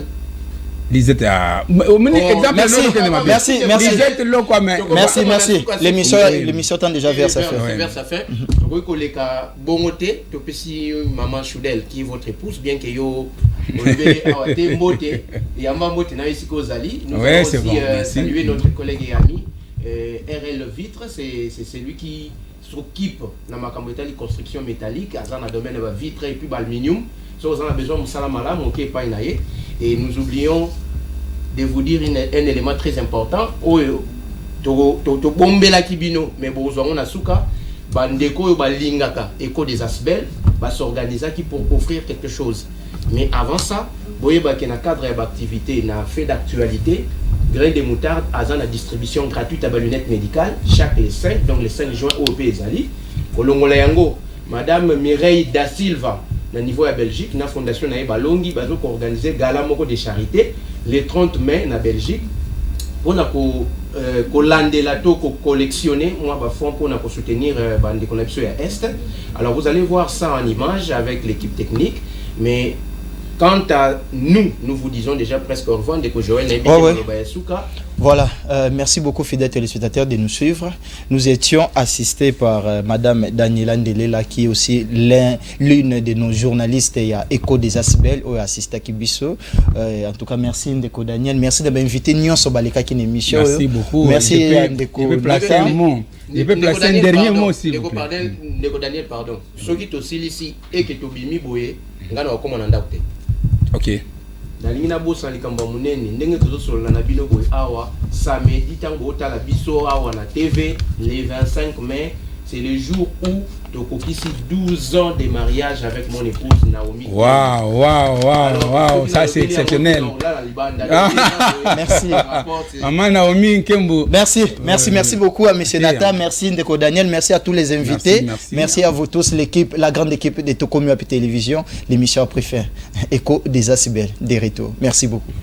Speaker 5: Lisette
Speaker 6: merci. L'émission tend déjà vers sa fin.
Speaker 4: Vers sa fin. Rekoleka bongote, topesi maman Choudel qui est votre épouse, bien que yo te mbote et amba mbote na isiko zali. Nous allons aussi saluer notre collègue et ami RL Vitre, c'est celui qui s'occupe na makambo etali construction métallique, azana domaine de vitre et puis aluminium. So on a besoin de salam malam, OK pas inaye. Et nous oublions de vous dire un élément très important. To bombela kibino, mais bozongo na suka, bandeko yo balingaka Écho des Asbel, va s'organiser qui pour offrir quelque chose. Mais avant ça, boye ba na cadre d'activité, na fait d'actualité, grain de moutarde azan la distribution gratuite à lunettes médicales chaque les 5, donc les 5 juin au Ezali. Kolongola yango, madame Mireille da Silva na niveau à Belgique, na fondation na Balongi bazo ko organiser gala moko de charité le 30 mai na Belgique pour na ko landela to ko collectionner moi ba fonds pour na ko soutenir bande connexion à Est. Alors vous allez voir ça en image avec l'équipe technique, mais quant à nous vous disons déjà presque au revoir de que Joël Naibi Bayasuka
Speaker 1: Voilà, merci beaucoup fidèles téléspectateurs de nous suivre. Nous étions assistés par Madame Daniela Ndelela qui est aussi l'une de nos journalistes et à Écho des Asbel ou assisté à Kibiso. En tout cas, merci Ndeko Daniel, merci de m'inviter Nyon Sobaleka qui est une émission.
Speaker 5: Merci beaucoup.
Speaker 1: Merci Ndeko.
Speaker 5: Je peux placer un mot. Je peux placer un dernier mot s'il vous plaît.
Speaker 4: Ndeko Daniel, pardon. Ce qui te ici et que tu bimi boye, ngana wakoma nandakte.
Speaker 5: Ok.
Speaker 4: Nalina bosa likamba munene ndenge tozosola na bino boye awa samedi tango otala biso awa na TV le 25 mai, c'est le jour où Tokokisi 12 ans de mariage avec mon épouse Naomi.
Speaker 5: Waouh, ça c'est exceptionnel.
Speaker 1: Merci.
Speaker 5: Maman Naomi Nkembo.
Speaker 1: Merci beaucoup à M. Nata, merci Ndeko Daniel, merci à tous les invités. Merci à vous tous, l'équipe, la grande équipe de Tokomi Télévision, l'émission préférée, Écho des Asibel, des retours. Merci beaucoup.